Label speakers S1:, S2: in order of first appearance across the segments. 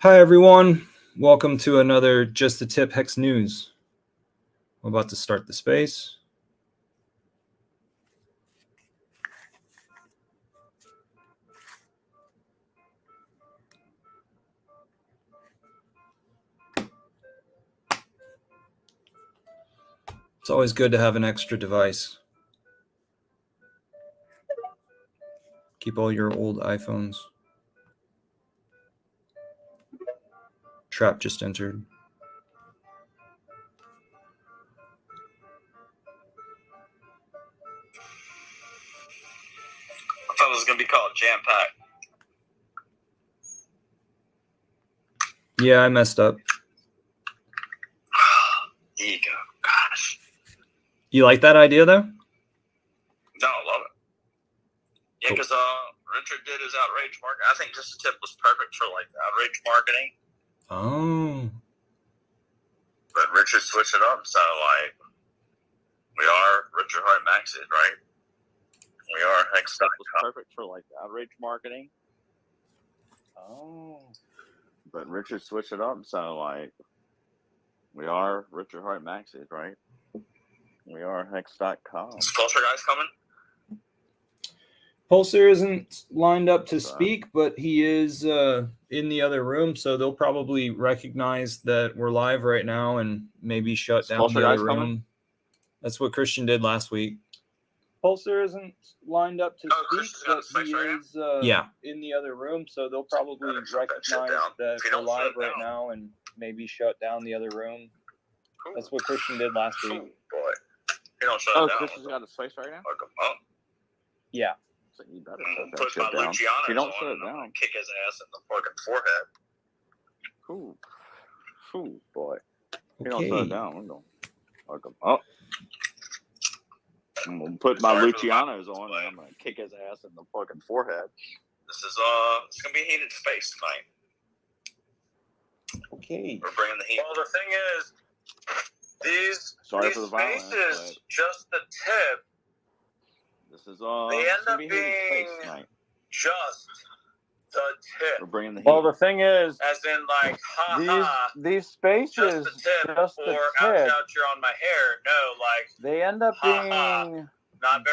S1: Hi, everyone. Welcome to another Just the Tip HEX News. I'm about to start the space. It's always good to have an extra device. Keep all your old iPhones. Trap just entered.
S2: I thought it was going to be called Jam Pack.
S1: Yeah, I messed up.
S2: Ego. Gosh.
S1: You like that idea, though?
S2: No, I love it. Yeah, because Richard did his outrage marketing. I think Just a Tip was perfect for like outrage marketing.
S1: Oh.
S2: But Richard switched it up. So like, we are Richard Hart Maxid, right? We are HEX. That was perfect for like outrage marketing.
S1: Oh.
S2: But Richard switched it up. So like, we are Richard Hart Maxid, right? We are HEX.com. Is Culture Guys coming?
S1: Pulsar isn't lined up to speak, but he is in the other room, so they'll probably recognize that we're live right now and maybe shut down the other room. Coming? That's what Christian did last week. Pulsar isn't lined up to speak, but he is in the other room, so they'll probably recognize that we're live right now and maybe shut down the other room. Cool. That's what Christian did last week.
S2: Boy. You don't shut it down. Christian's got a space right now?
S1: Yeah.
S2: So you better push my Luciano. You don't shut it down. Kick his ass in the fucking forehead. Cool. Cool, boy. You don't shut it down. I'm going to fuck him up. I'm going to put my Lucianos on and I'm going to kick his ass in the fucking forehead. This is it's going to be heated space tonight.
S1: Okay.
S2: We're bringing the heat. Well, the thing is, these spaces, just the tip. This is they end up being just the tip. We're bringing the heat. Well, the thing is, as in like, these spaces, just the tip, or ouch, you're on my hair. No, like they end up being not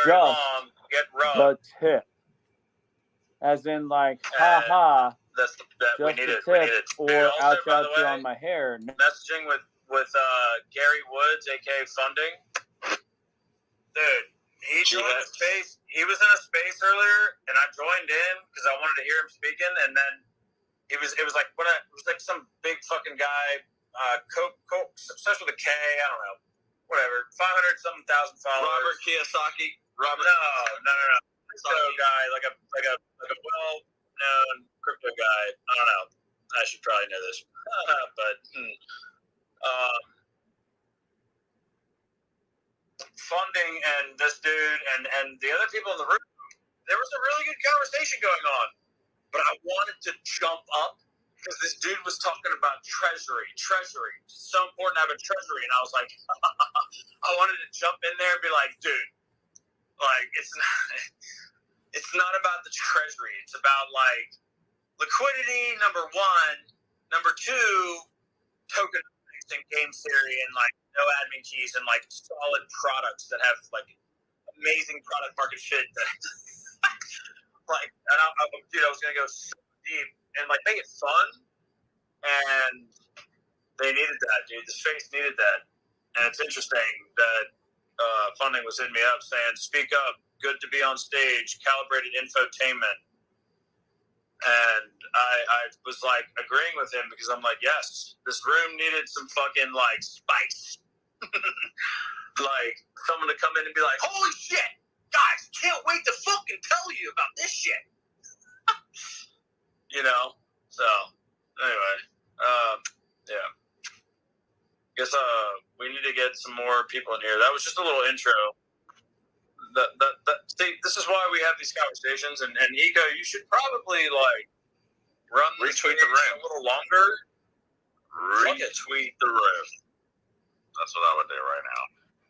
S2: very long. Get rubbed. The tip, as in like, That's that we need it. We need it. Or ouch, you're on my hair. Messaging with Gary Woods, aka Funding, dude. He joined a space. He was in a space earlier, and I joined in because I wanted to hear him speaking. And then it was like it was like some big fucking guy, starts with a K. I don't know, whatever. 500-something thousand followers. Robert Kiyosaki. No. Crypto guy, like a well-known crypto guy. I don't know. I should probably know this, but. Funding and this dude and the other people in the room, there was a really good conversation going on. But I wanted to jump up because this dude was talking about treasury. It's so important to have a treasury. And I was like, I wanted to jump in there and be like, dude, like it's not about the treasury. It's about like liquidity, number one. Number two, tokenomics and game theory and like no admin keys and like solid products that have like amazing product market fit that like and I was gonna go so deep and like make it fun, and they needed that, dude. The space needed that. And it's interesting that Funding was hitting me up saying, speak up, good to be on stage, calibrated infotainment. And I was like agreeing with him because I'm like, yes, this room needed some fucking like spice. Like someone to come in and be like, holy shit, guys, can't wait to fucking tell you about this shit. You know? So anyway, yeah. Guess we need to get some more people in here. That was just a little intro. See, this is why we have these conversations, and Ego, you should probably like retweet the room a little longer. Retweet the room. That's what I would do right now.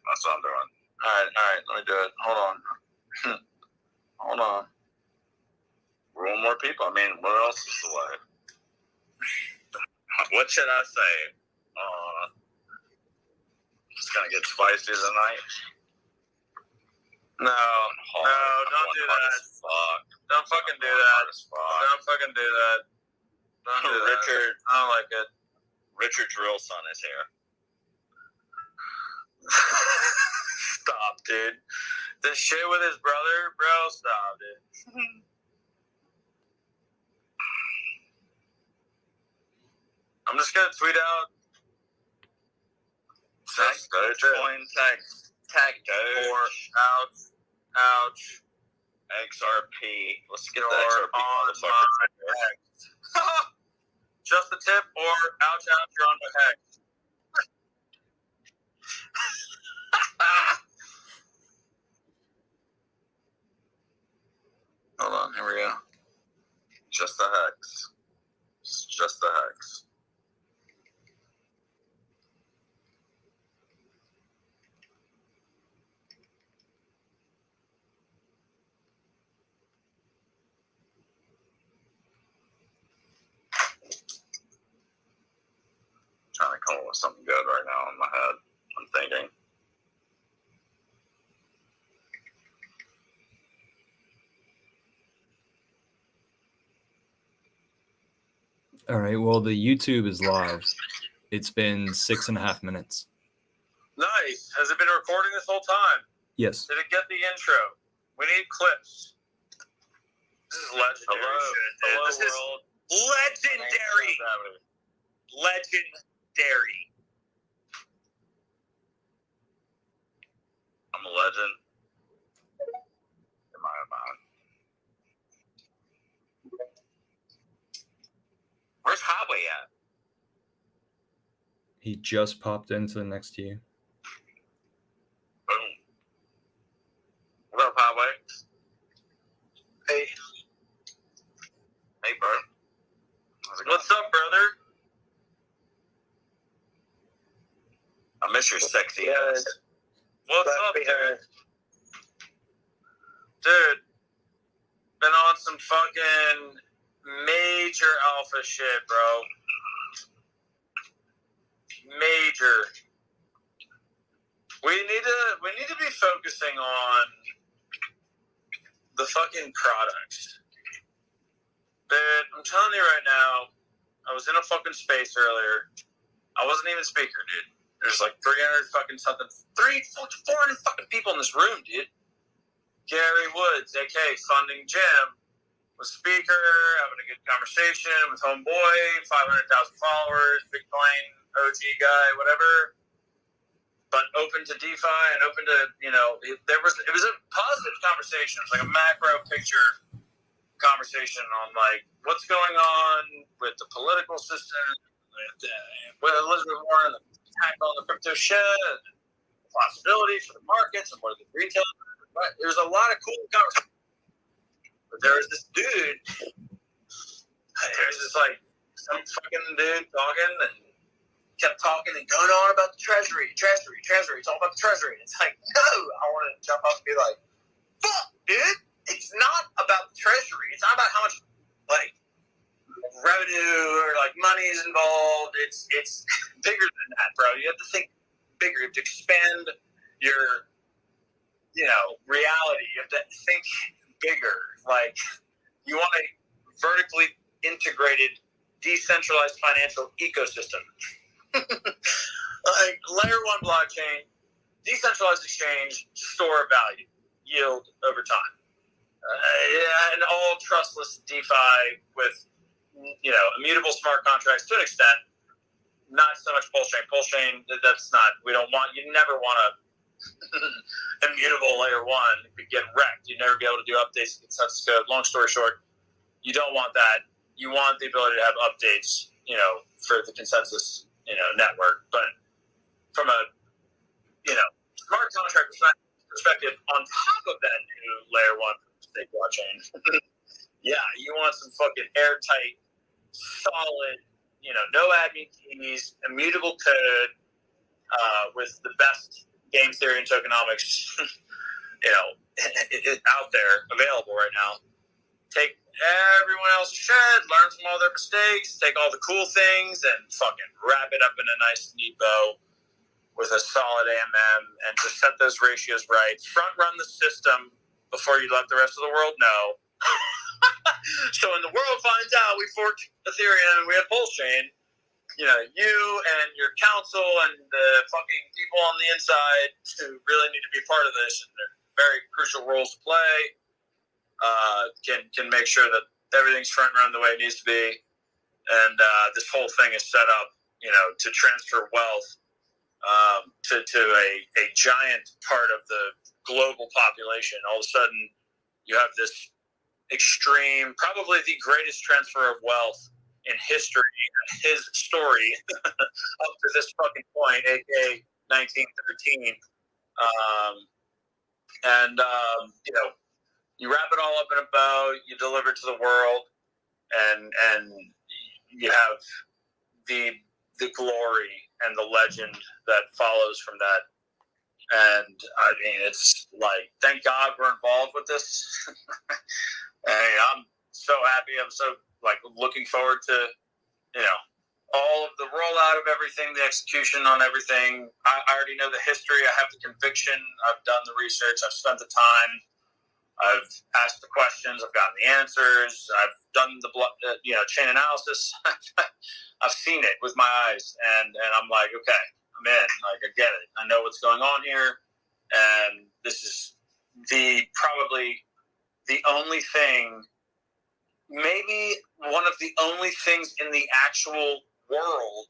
S2: That's what I'm doing. All right, let me do it. Hold on. One more people. I mean, what else is the way? What should I say? It's gonna get spicy tonight. No, don't do that. Don't fucking do that. Don't fucking do that. Don't do Richard, that. I don't like it. Richard's real son is here. Stop, dude. This shit with his brother, bro. Stop, dude. I'm just gonna tweet out. Tag Dogecoin. Tag Doge. Or ouch. XRP. Let's get the XRP motherfucker. Just a tip or ouch, you're on the hex. Hold on, here we go. Just the hex. Just the hex. Trying to come up with something good right now in my head. I'm thinking.
S1: All right. Well, the YouTube is live. It's been 6.5 minutes.
S2: Nice. Has it been recording this whole time?
S1: Yes.
S2: Did it get the intro? We need clips. This is legendary. Hello this world. Is legendary. Legendary. I'm a legend. In my own mind. Where's Highway at?
S1: He just popped into next to you.
S2: Boom. What up, Highway? Hey. Hey, bro. What's up, brother? I miss your sexy ass. What's up, dude? Dude, been on some fucking major alpha shit, bro. Major. We need to be focusing on the fucking products. Dude, I'm telling you right now, I was in a fucking space earlier. I wasn't even speaker, dude. There's like 300 fucking something, 400 fucking people in this room, dude. Gary Woods, aka Funding Jim, was speaker, having a good conversation with homeboy, 500,000 followers, Bitcoin OG guy, whatever. But open to DeFi and open to, it was a positive conversation. It was like a macro picture conversation on like what's going on with the political system, with Elizabeth Warren, the attack on the crypto shit, and the possibilities for the markets and what are the retail. There's a lot of cool conversations. But there was this dude, there's this like some fucking dude talking and kept talking and going on about the treasury. It's all about the treasury. It's like, no, I wanted to jump up and be like, fuck, dude. It's not about the treasury. It's not about how much like revenue or like money is involved. It's bigger than that, bro. You have to think bigger. You have to expand your reality. You have to think bigger. Like you want a vertically integrated, decentralized financial ecosystem. Like layer 1 blockchain, decentralized exchange, store of value, yield over time. And all trustless DeFi with, immutable smart contracts to an extent. Not so much Pulse Chain. Pulse Chain, that's not, you never want a immutable layer 1. It could get wrecked. You'd never be able to do updates to consensus code. Long story short, you don't want that. You want the ability to have updates, for the consensus, network. But from a, smart contract perspective, on top of that new layer 1 state blockchain, yeah, you want some fucking airtight, solid, no admin keys, immutable code, with the best game theory and tokenomics, out there available right now. take everyone else's shit, learn from all their mistakes, take all the cool things, and fucking wrap it up in a nice neat bow with a solid AMM, and just set those ratios right. Front run the system before you let the rest of the world know. So when the world finds out we forked Ethereum and we have Pulse Chain, you and your council and the fucking people on the inside who really need to be part of this, and they're very crucial roles to play, can make sure that everything's front run the way it needs to be, and this whole thing is set up, to transfer wealth to a giant part of the global population. All of a sudden, you have this extreme, probably the greatest transfer of wealth in history, his story, up to this fucking point, aka 1913. You wrap it all up in a bow, you deliver to the world, and you have the glory and the legend that follows from that. And I mean, it's like, thank God we're involved with this. And I'm so happy. I'm so looking forward to, all of the rollout of everything, the execution on everything. I already know the history. I have the conviction. I've done the research. I've spent the time. I've asked the questions. I've gotten the answers. I've done the chain analysis. I've seen it with my eyes, and I'm like, okay, I'm in. Like, I get it. I know what's going on here, and this is probably the only thing, maybe one of the only things in the actual world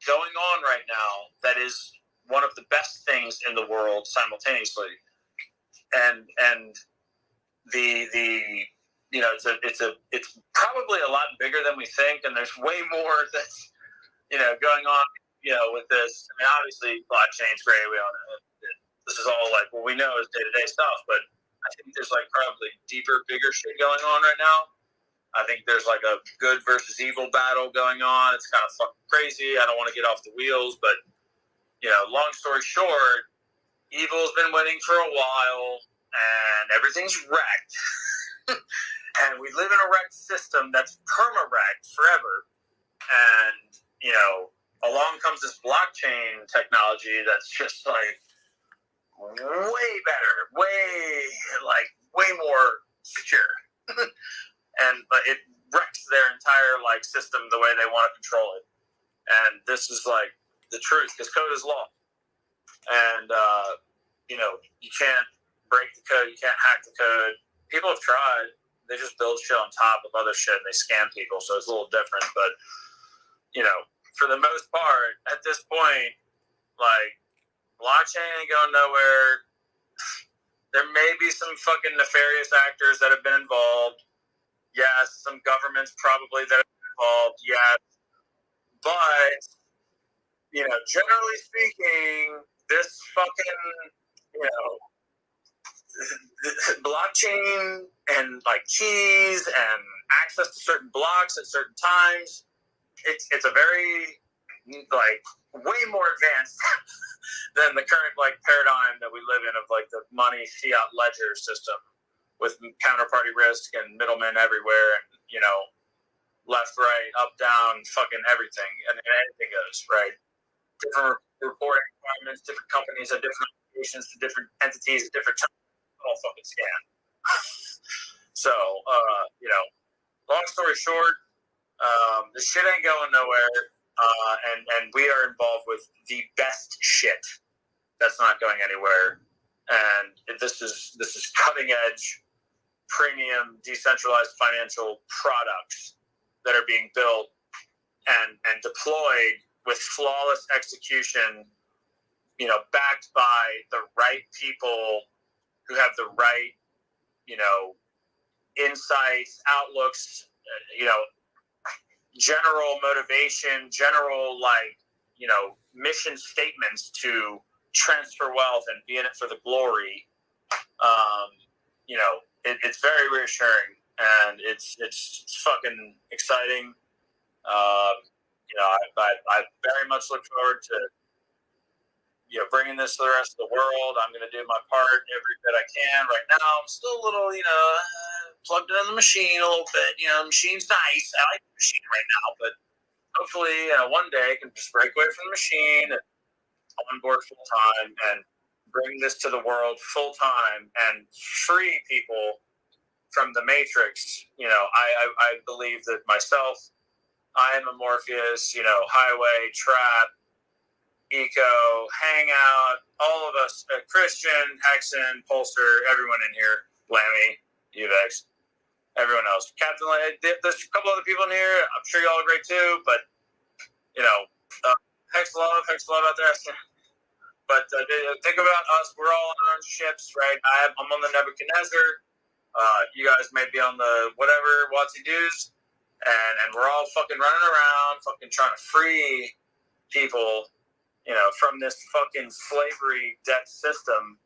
S2: going on right now that is one of the best things in the world simultaneously. And it's probably a lot bigger than we think, and there's way more that's going on with this. I mean, obviously blockchain's great. We all know this is all what we know is day-to-day stuff, but I think there's probably deeper, bigger shit going on right now. I think there's a good versus evil battle going on. It's kind of fucking crazy. I don't want to get off the wheels, but long story short, evil's been winning for a while, and everything's wrecked. And we live in a wrecked system that's perma-wrecked forever. And along comes this blockchain technology that's just way better, way more secure. And it wrecks their entire system the way they want to control it. And this is the truth, because code is law. And you can't break the code, you can't hack the code. People have tried. They just build shit on top of other shit and they scam people, so it's a little different. But for the most part, at this point, blockchain ain't going nowhere. There may be some fucking nefarious actors that have been involved. Yes, some governments probably that have been involved. Yes, but generally speaking, this fucking blockchain and keys and access to certain blocks at certain times, it's a very way more advanced than the current paradigm that we live in of the money fiat ledger system with counterparty risk and middlemen everywhere, and left, right, up, down, fucking everything, and anything goes, right? Different reporting requirements, different companies have different obligations to different entities at different times. All fucking scam. So, long story short, this shit ain't going nowhere, and we are involved with the best shit that's not going anywhere. And this is cutting edge, premium, decentralized financial products that are being built and deployed with flawless execution, backed by the right people who have the right, insights, outlooks, general motivation, general, mission statements to transfer wealth and be in it for the glory. It's very reassuring, and it's fucking exciting. I very much look forward to bringing this to the rest of the world. I'm going to do my part every bit I can. Right now, I'm still a little, plugged it in the machine a little bit. You know, the machine's nice. I like the machine right now, but hopefully one day I can just break away from the machine and on board full time and bring this to the world full time and free people from the matrix. You know, I believe that myself, I am a Morpheus, you know, highway, trap, eco, hangout, all of us, Christian, Hexen, Polster, everyone in here, Lammy, UVEX, everyone else. Captain, there's a couple other people in here. I'm sure y'all are great too, but, you know, Hex love out there. But think about us. We're all on our own ships, right? I'm on the Nebuchadnezzar. You guys may be on the whatever Watsy Doos. And we're all fucking running around, fucking trying to free people, you know, from this fucking slavery debt system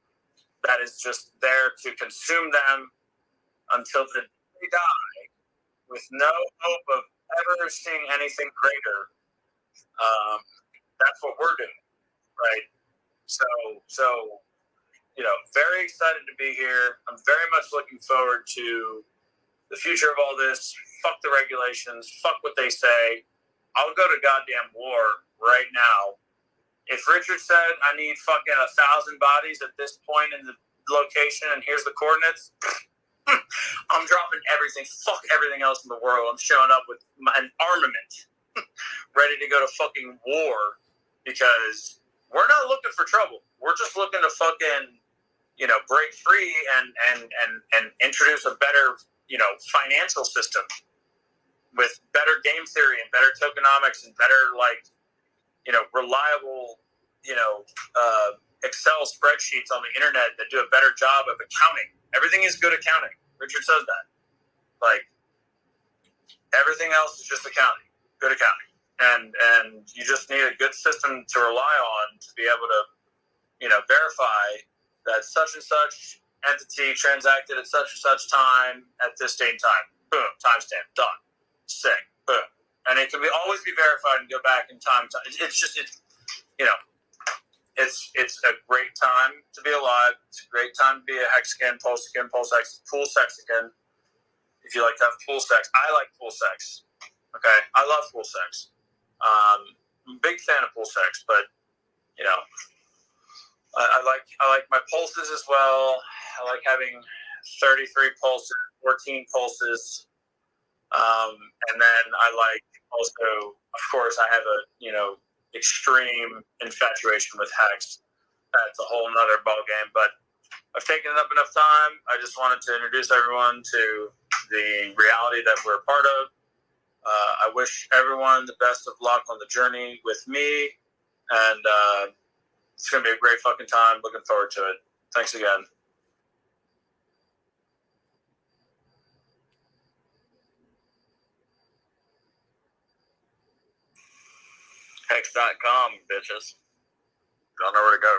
S2: that is just there to consume them until the day they die with no hope of ever seeing anything greater. That's what we're doing, right? So, you know, very excited to be here. I'm very much looking forward to the future of all this. Fuck the regulations. Fuck what they say. I'll go to goddamn war right now. If Richard said I need fucking 1,000 bodies at this point in the location and here's the coordinates, I'm dropping everything. Fuck everything else in the world. I'm showing up with an armament ready to go to fucking war because we're not looking for trouble. We're just looking to fucking, you know, break free and introduce a better, you know, financial system with better game theory and better tokenomics and better, like, you know, reliable, you know, Excel spreadsheets on the internet that do a better job of accounting. Everything is good accounting. Richard says that. Like, everything else is just accounting, good accounting. And you just need a good system to rely on to be able to, you know, verify that such and such entity transacted at such and such time at this date and time. Boom, timestamp, done. Sick, boom. And it can always be verified and go back in time. It's you know, it's a great time to be alive. It's a great time to be a Hexagon, Pulsecan, pool sexican. If you like to have pool sex, I like pool sex. Okay, I love pool sex. I'm a big fan of pool sex, but you know, I like my pulses as well. I like having 33 pulses, 14 pulses, and then I like also, of course, I have a, you know, extreme infatuation with Hex. That's a whole nother ball game, but I've taken it up enough time. I just wanted to introduce everyone to the reality that we're a part of. I wish everyone the best of luck on the journey with me, and it's going to be a great fucking time. Looking forward to it. Thanks again. Hex.com, bitches. Y'all know where to go.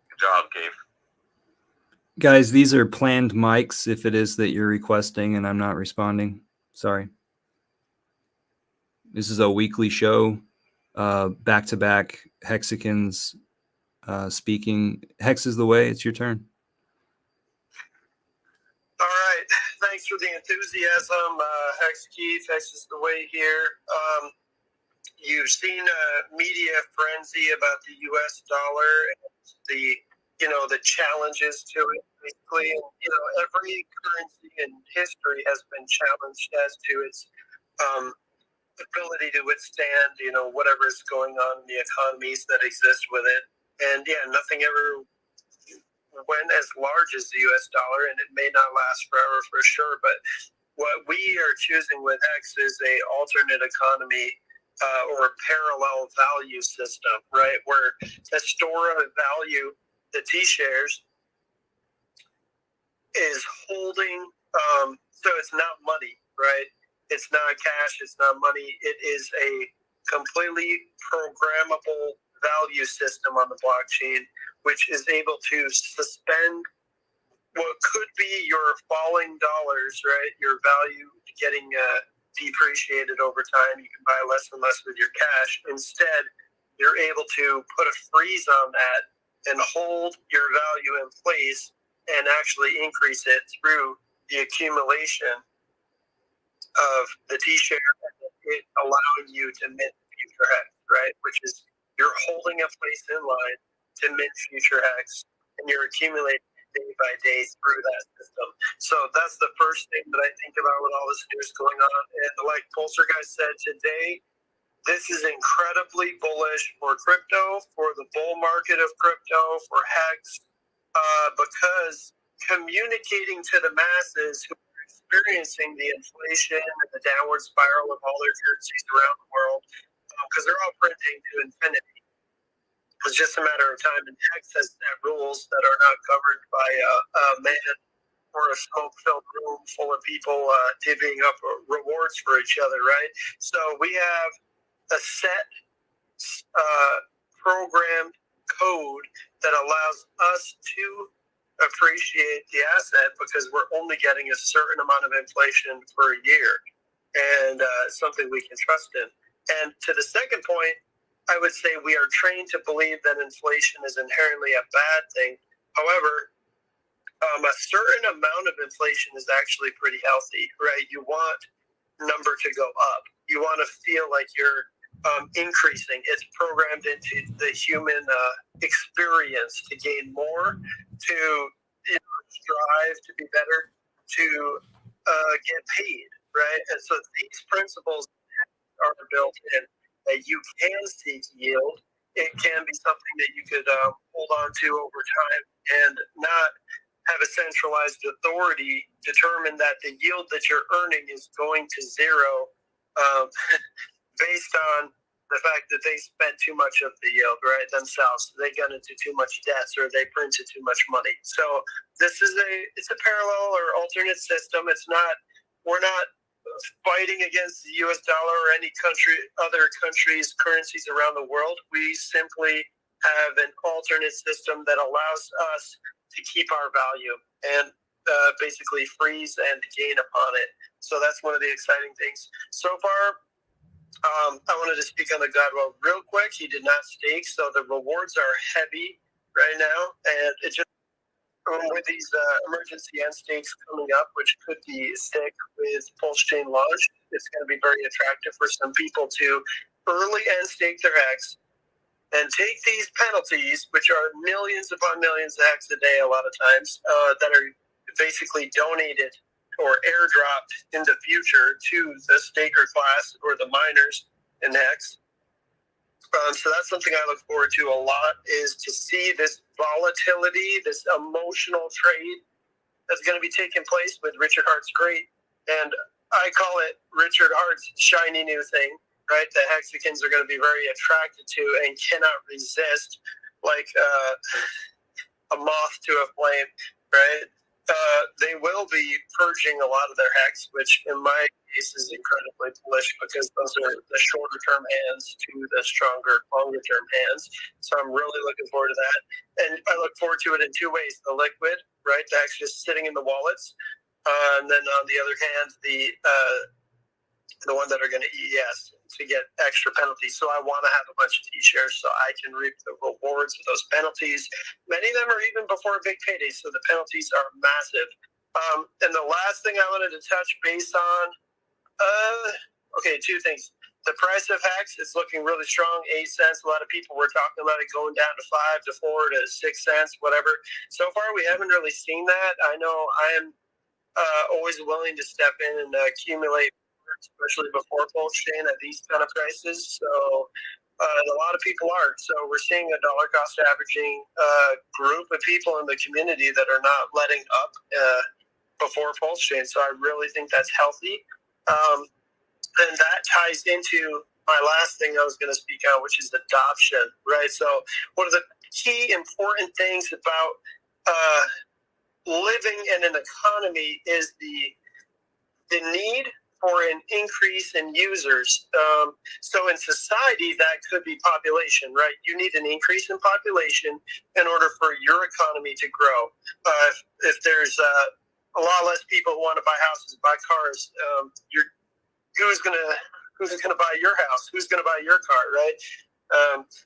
S2: Good job, Keith.
S1: Guys, these are planned mics if it is that you're requesting and I'm not responding. Sorry. This is a weekly show, back-to-back Hexicans speaking. Hex is the way. It's your turn.
S3: All right. Thanks for the enthusiasm, Hex Keith. Hex is the way here. You've seen a media frenzy about the U.S. dollar and the, you know, the challenges to it, basically. And, you know, every currency in history has been challenged as to its ability to withstand, you know, whatever is going on in the economies that exist with it. And, yeah, nothing ever went as large as the U.S. dollar, and it may not last forever for sure. But what we are choosing with Hex is a alternate economy or a parallel value system, right? Where the store of value, the T-shares, is holding. So it's not money, right? It's not cash. It's not money. It is a completely programmable value system on the blockchain, which is able to suspend what could be your falling dollars, right? Your value getting depreciated over time. You can buy less and less with your cash. Instead, you're able to put a freeze on that and hold your value in place and actually increase it through the accumulation of the Tshare, and it allowing you to mint future HEX, right? Which is you're holding a place in line to mint future HEX, and you're accumulating day by day through that system. So that's the first thing that I think about with all this news going on. And like Pulsar guy said today, this is incredibly bullish for crypto, for the bull market of crypto, for HEX, because communicating to the masses who are experiencing the inflation and the downward spiral of all their currencies around the world, because they're all printing to infinity. It's just a matter of time, and HEX has set rules that are not covered by a man or a smoke-filled room full of people divvying up rewards for each other, right? So we have a set programmed code that allows us to appreciate the asset because we're only getting a certain amount of inflation per year, and something we can trust in. And to the second point, I would say we are trained to believe that inflation is inherently a bad thing. However, a certain amount of inflation is actually pretty healthy, right? You want number to go up. You want to feel like you're increasing. It's programmed into the human experience to gain more, to strive to be better, to get paid, right? And so these principles are built in. That you can seek yield. It can be something that you could hold on to over time and not have a centralized authority determine that the yield that you're earning is going to zero based on the fact that they spent too much of the yield, right, themselves. They got into too much debts or they printed too much money. So this is it's a parallel or alternate system. We're not fighting against the U.S. dollar or any other countries' currencies around the world. We simply have an alternate system that allows us to keep our value and basically freeze and gain upon it. So that's one of the exciting things. So far, I wanted to speak on the Godwell real quick. He did not stake, so the rewards are heavy right now. And it just with these emergency end stakes coming up, which could be stick with pulse chain launch, it's going to be very attractive for some people to early end stake their HEX and take these penalties, which are millions upon millions of HEX a day a lot of times, that are basically donated or airdropped in the future to the staker class or the miners in HEX. So that's something I look forward to a lot, is to see this volatility, this emotional trade that's going to be taking place with Richard Hart's great, and I call it Richard Hart's shiny new thing, right? The Hexicans are going to be very attracted to and cannot resist, like a moth to a flame, right? They will be purging a lot of their HEX, which in my case is incredibly bullish because those are the shorter term hands to the stronger, longer term hands. So I'm really looking forward to that. And I look forward to it in two ways. The liquid, right? The HEX just sitting in the wallets. And then on the other hand, the one that are going to EES to get extra penalties. So I want to have a bunch of T-shares so I can reap the rewards of those penalties. Many of them are even before a big payday, so the penalties are massive. And the last thing I wanted to touch base on, two things. The price of HEX is looking really strong, 8 cents. A lot of people were talking about it going down to 5 to 4 to 6 cents, whatever. So far, we haven't really seen that. I know I am always willing to step in and accumulate, especially before pulse chain at these kind of prices. So a lot of people are. So we're seeing a dollar cost averaging group of people in the community that are not letting up before pulse chain. So I really think that's healthy. And that ties into my last thing I was going to speak on, which is adoption, right? So one of the key important things about living in an economy is the need for an increase in users. So in society, that could be population, right? You need an increase in population in order for your economy to grow. If there's a lot less people who want to buy houses, buy cars, who's gonna buy your house? Who's gonna buy your car, right?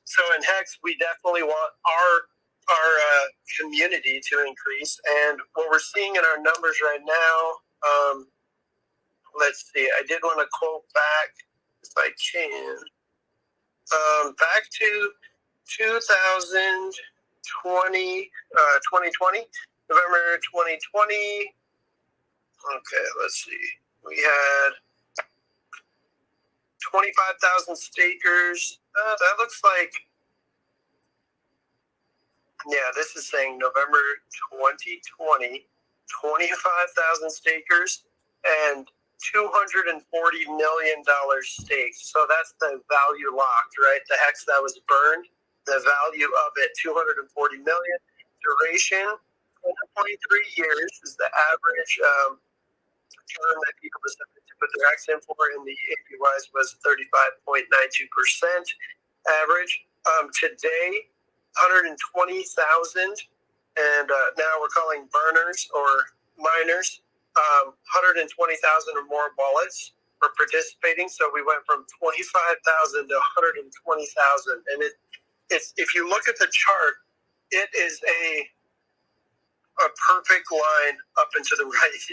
S3: So in HEX, we definitely want our our community to increase. And what we're seeing in our numbers right now, let's see, I did want to quote back, if I can, back to 2020, November 2020. Okay, let's see. We had 25,000 stakers. That looks like, yeah, this is saying November 2020, 25,000 stakers and $240 million staked. So that's the value locked, right? The HEX that was burned, the value of it, $240 million. Duration, 1.3 years is the average term that people decided to put their HEX in for, and the APYs was 35.92% average. Today, 120,000, and now we're calling burners or miners. 120,000 or more wallets were participating, so we went from 25,000 to 120,000. And it's if you look at the chart, it is a perfect line up and to the right.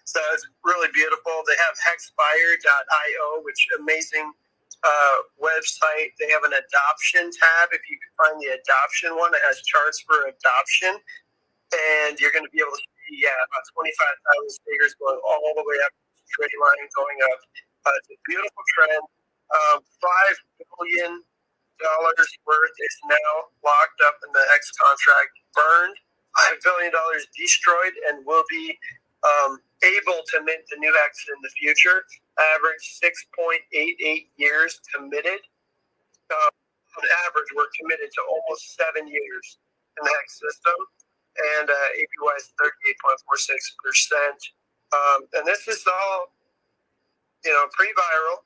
S3: So it's really beautiful. They have hexfire.io, which amazing website. They have an adoption tab. If you can find the adoption one, it has charts for adoption. And you're going to be able to see, about 25,000 stakers going all the way up, straight line going up. It's a beautiful trend. $5 billion worth is now locked up in the HEX contract, burned. $5 billion destroyed, and will be able to mint the new HEX in the future. Average 6.88 years committed. On average, we're committed to almost 7 years in the HEX system. And APY is 38.46%. And this is all, pre-viral,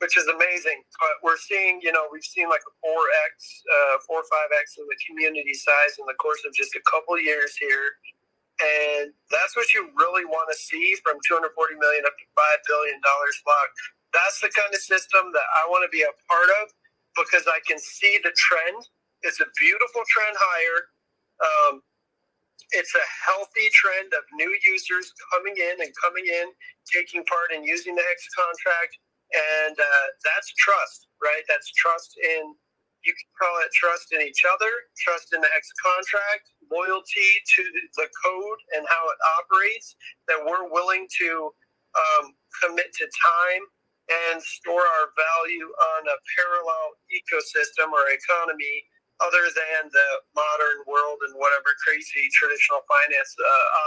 S3: which is amazing. But we're seeing, we've seen like a 4x, 4 or 5x in the community size in the course of just a couple years here. And that's what you really want to see, from $240 million up to $5 billion locked. That's the kind of system that I want to be a part of, because I can see the trend. It's a beautiful trend higher. It's a healthy trend of new users coming in, taking part in using the HEX contract. And that's trust, right? That's trust in, you can call it trust in each other, trust in the HEX contract, loyalty to the code and how it operates, that we're willing to commit to time and store our value on a parallel ecosystem or economy other than the modern world and whatever crazy traditional finance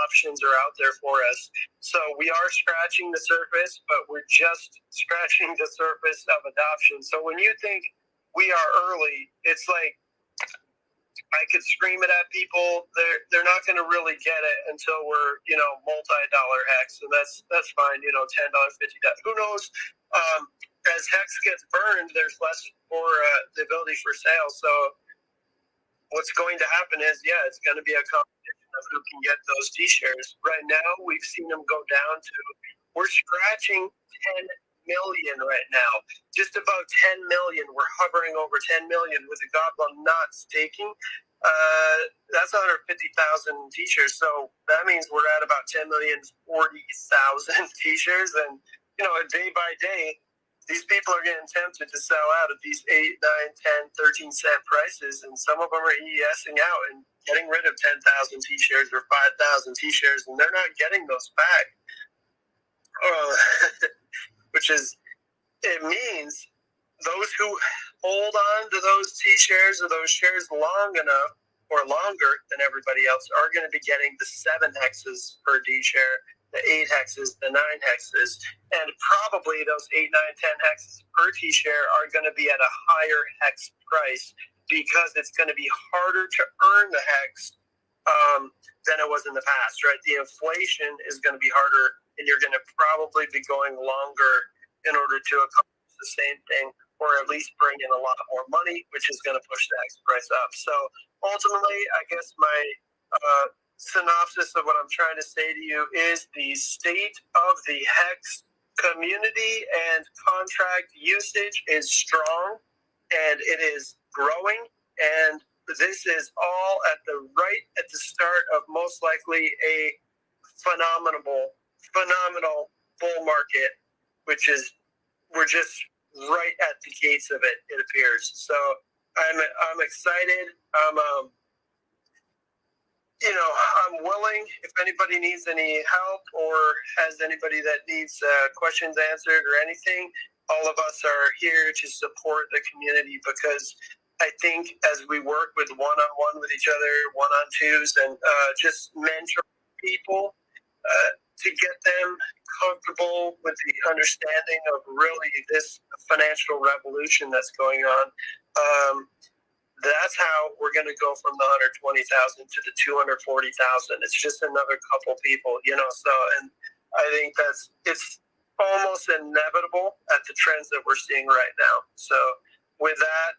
S3: options are out there for us. So we are scratching the surface, but we're just scratching the surface of adoption. So when you think we are early, it's like I could scream it at people. They're not going to really get it until we're, multi-dollar HEX. And that's fine, $10, $50. Who knows? As HEX gets burned, there's less for the ability for sale. So what's going to happen is, it's going to be a competition of who can get those T-shares. Right now, we've seen them go down to, we're scratching 10 million right now. Just about 10 million. We're hovering over 10 million with the Goblin not staking. That's 150,000 T-shares. So that means we're at about 10,040,000 T-shares. And, day by day, these people are getting tempted to sell out at these 8, 9, 10, 13 cent prices, and some of them are ESing out and getting rid of 10,000 T-shares or 5,000 T-shares, and they're not getting those back. It means those who hold on to those T-shares or those shares long enough or longer than everybody else are going to be getting the 7 hexes per D-share, the 8 hexes, the 9 hexes, and probably those 8, 9, 10 hexes per T-share are going to be at a higher hex price, because it's going to be harder to earn the hex than it was in the past, right? The inflation is going to be harder, and you're going to probably be going longer in order to accomplish the same thing, or at least bring in a lot more money, which is going to push the hex price up. So ultimately, I guess my synopsis of what I'm trying to say to you is the state of the HEX community and contract usage is strong, and it is growing, and this is all at the start of most likely a phenomenal bull market, which is we're just right at the gates of it. It appears. So I'm excited. I'm willing. If anybody needs any help or has anybody that needs questions answered or anything, all of us are here to support the community, because I think as we work with one-on-one with each other, one-on-twos, and just mentor people to get them comfortable with the understanding of really this financial revolution that's going on, that's how we're going to go from the 120,000 to the 240,000. It's just another couple people, So, and I think it's almost inevitable at the trends that we're seeing right now. So, with that,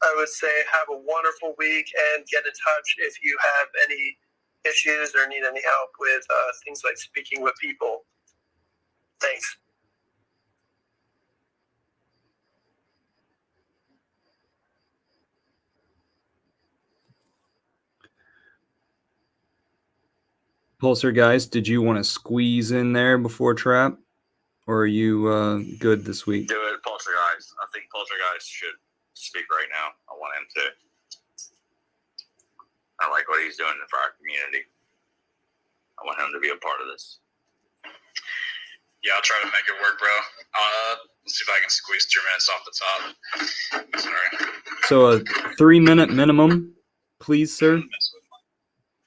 S3: I would say have a wonderful week and get in touch if you have any issues or need any help with things like speaking with people. Thanks.
S1: Pulsar guys, did you want to squeeze in there before Trap? Or are you good this week?
S2: Do it, Pulsar guys. I think Pulsar guys should speak right now. I want him to. I like what he's doing for our community. I want him to be a part of this.
S4: Yeah, I'll try to make it work, bro. Let's see if I can squeeze 2 minutes off the top. Sorry.
S1: So a 3-minute minimum, please, sir.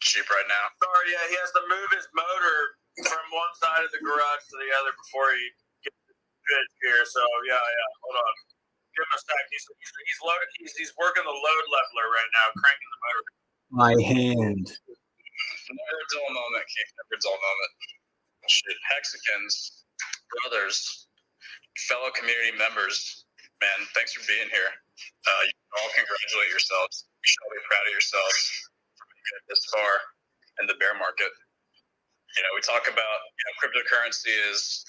S4: Cheap right now.
S2: Sorry, yeah, he has to move his motor from one side of the garage to the other before he gets it here. So yeah, hold on. Give him a sec. He's loaded. He's working the load leveler right now, cranking the motor.
S1: My hand.
S4: Never dull moment, Keith. Never dull moment. Shit, Hexicans, brothers, fellow community members, man, thanks for being here. You can all congratulate yourselves. You should all be proud of yourselves for making it this far in the bear market. We talk about, cryptocurrency is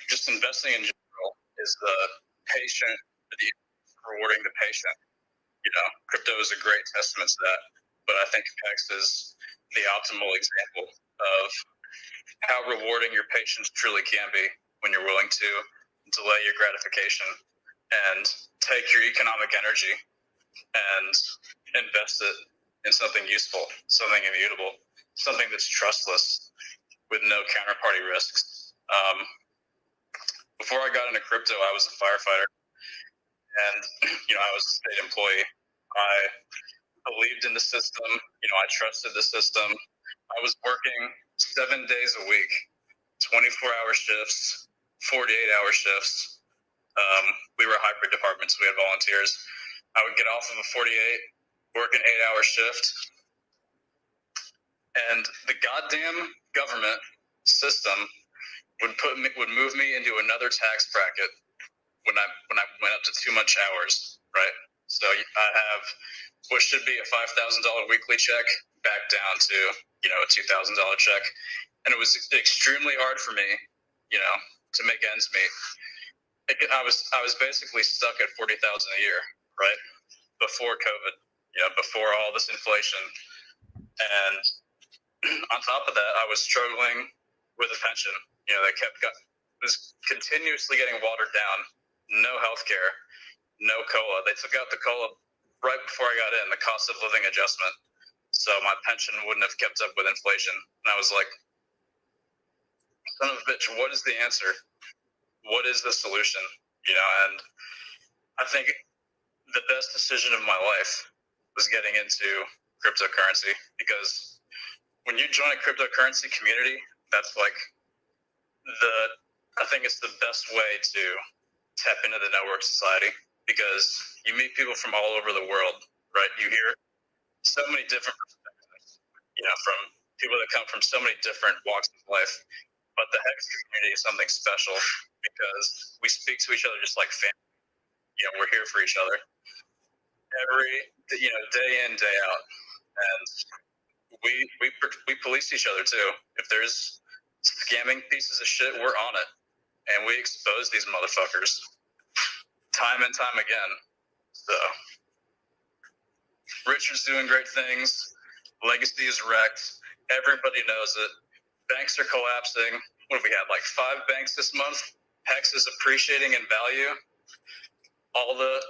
S4: just investing in general is the patient, rewarding the patient. Crypto is a great testament to that. But I think HEX is the optimal example of how rewarding your patience truly can be when you're willing to delay your gratification and take your economic energy and invest it in something useful, something immutable, something that's trustless with no counterparty risks. Before I got into crypto, I was a firefighter, and I was a state employee. I believed in the system. I trusted the system. I was working 7 days a week, 24-hour shifts, 48-hour shifts. We were hybrid departments. We had volunteers. I would get off of a 48, work an 8-hour shift, and the goddamn government system would move me into another tax bracket when I went up to too much hours, right? So I have what should be a $5,000 weekly check back down to a $2,000 check, and it was extremely hard for me, to make ends meet. I was basically stuck at $40,000 a year, right, before COVID, before all this inflation, and on top of that, I was struggling with a pension. Was continuously getting watered down. No health care, no COLA. They took out the COLA right before I got in, the cost of living adjustment. So my pension wouldn't have kept up with inflation. And I was like, son of a bitch, what is the answer? What is the solution? And I think the best decision of my life was getting into cryptocurrency, because when you join a cryptocurrency community, that's like I think it's the best way to tap into the network society, because you meet people from all over the world, right? You hear so many different perspectives, from people that come from so many different walks of life. But the HEX community is something special because we speak to each other just like family. We're here for each other every, day in, day out. And we police each other too. If there's scamming pieces of shit, we're on it. And we expose these motherfuckers time and time again. So Richard's doing great things. Legacy is wrecked. Everybody knows it. Banks are collapsing. What have we had? Like 5 banks this month. HEX is appreciating in value. All the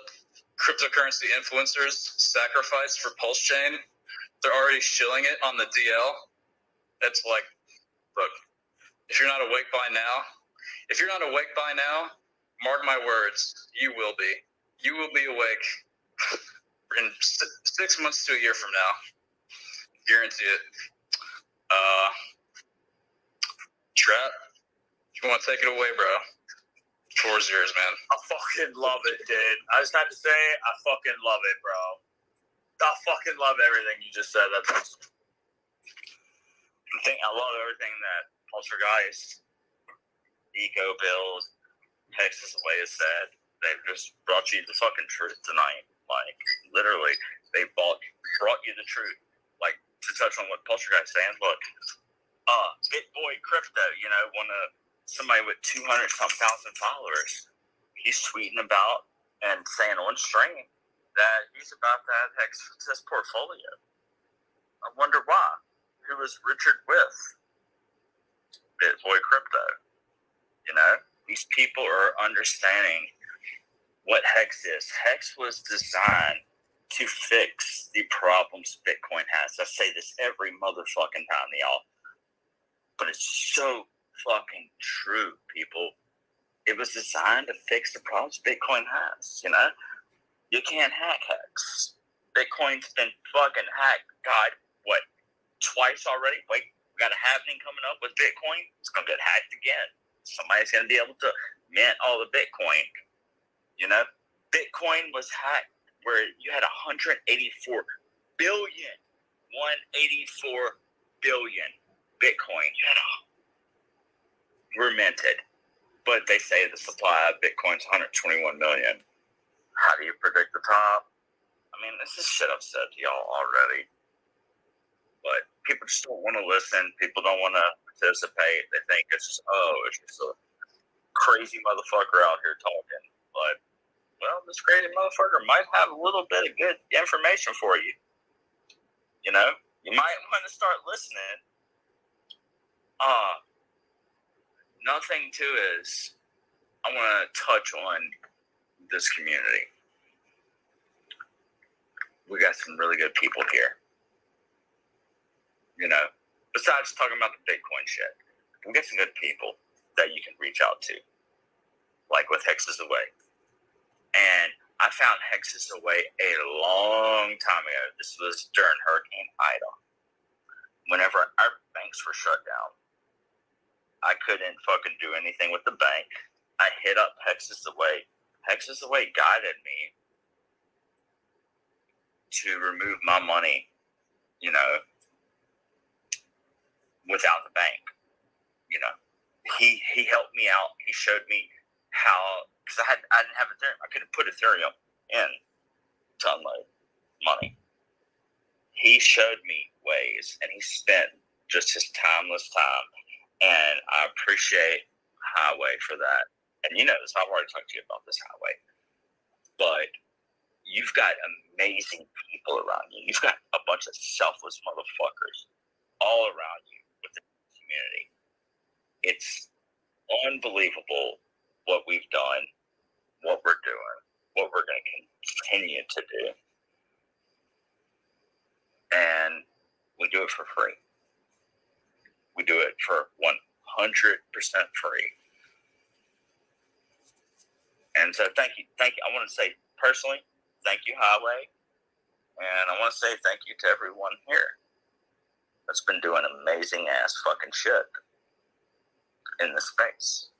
S4: cryptocurrency influencers sacrificed for Pulse Chain. They're already shilling it on the DL. It's like, look, if you're not awake by now, mark my words, you will be. You will be awake in 6 months to a year from now. Guarantee it. Trap, if you want to take it away, bro. 4 years, man.
S2: I fucking love it, dude. I just had to say, I fucking love it, bro. I fucking love everything you just said. I love everything that Poltergeist, Eco Bills, Texas Away has said. They've just brought you the fucking truth tonight. Like, literally, they brought you the truth. Like, to touch on what Poltergeist is saying, look, BitBoy Crypto, you know, somebody with 200,000 followers, he's tweeting about and saying on stream that he's about to have HEX his portfolio. I wonder why. Who is Richard with? BitBoy Crypto. You know, these people are understanding what HEX is. HEX was designed to fix the problems Bitcoin has. I say this every motherfucking time, y'all. But it's so fucking true, people. It was designed to fix the problems Bitcoin has, you know? You can't hack HEX. Bitcoin's been fucking hacked, God, what, twice already? Wait, we got a happening coming up with Bitcoin? It's going to get hacked again. Somebody's going to be able to mint all the Bitcoin, you know? Bitcoin was hacked where you had 184 billion Bitcoin. Were minted. But they say the supply of Bitcoin's 121 million. How do you predict the top? I mean, this is shit I've said to y'all already. But people just don't want to listen. People don't want to participate. They think it's just a crazy motherfucker out here talking. But, well, this crazy motherfucker might have a little bit of good information for you. You know? You might want to start listening. Another thing, too, is I want to touch on this community. We got some really good people here. You know, besides talking about the Bitcoin shit, we got some good people that you can reach out to, like with HEX is the Way. And I found HEX is the Way a long time ago. This was during Hurricane Ida. Whenever our banks were shut down, I couldn't fucking do anything with the bank. I hit up HEX is the Way. HEX is the Way guided me to remove my money, you know, without the bank. You know, he helped me out. He showed me how, because I didn't have Ethereum. I couldn't put Ethereum in to unload money. He showed me ways, and he spent just his timeless time. And I appreciate Highway for that. And you know this, I've already talked to you about this Highway. But you've got amazing people around you. You've got a bunch of selfless motherfuckers all around you within the community. It's unbelievable what we've done, what we're doing, what we're going to continue to do. And we do it for free. We do it for 100% free. And so thank you. I want to say personally, thank you, Highway. And I want to say thank you to everyone here that's been doing amazing ass fucking shit in this space.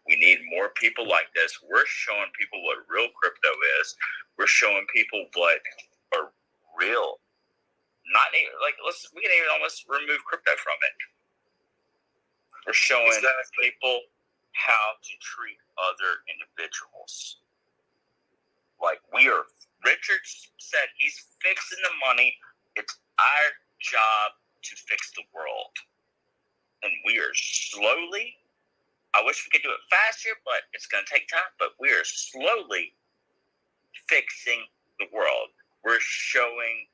S2: We need more people like this. We're showing people what real crypto is. We're showing people what are real. Not even, like, we can even almost remove crypto from it. We're showing people how to treat other individuals. Like, Richard said he's fixing the money. It's our job to fix the world. And we are slowly, I wish we could do it faster, but it's going to take time. But we are slowly fixing the world. We're showing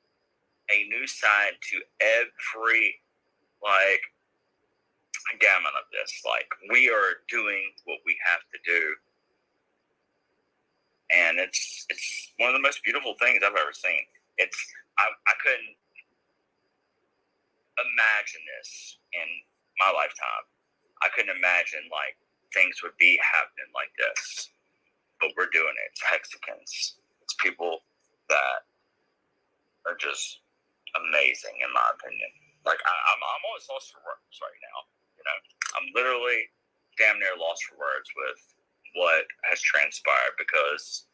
S2: a new side to every gamut of this. Like, we are doing what we have to do, and it's one of the most beautiful things I've ever seen. I couldn't imagine this in my lifetime. I couldn't imagine like things would be happening like this, but we're doing it. It's Hexicans. It's people that are just amazing, in my opinion. Like, I'm almost lost for words right now. You know, I'm literally damn near lost for words with what has transpired, because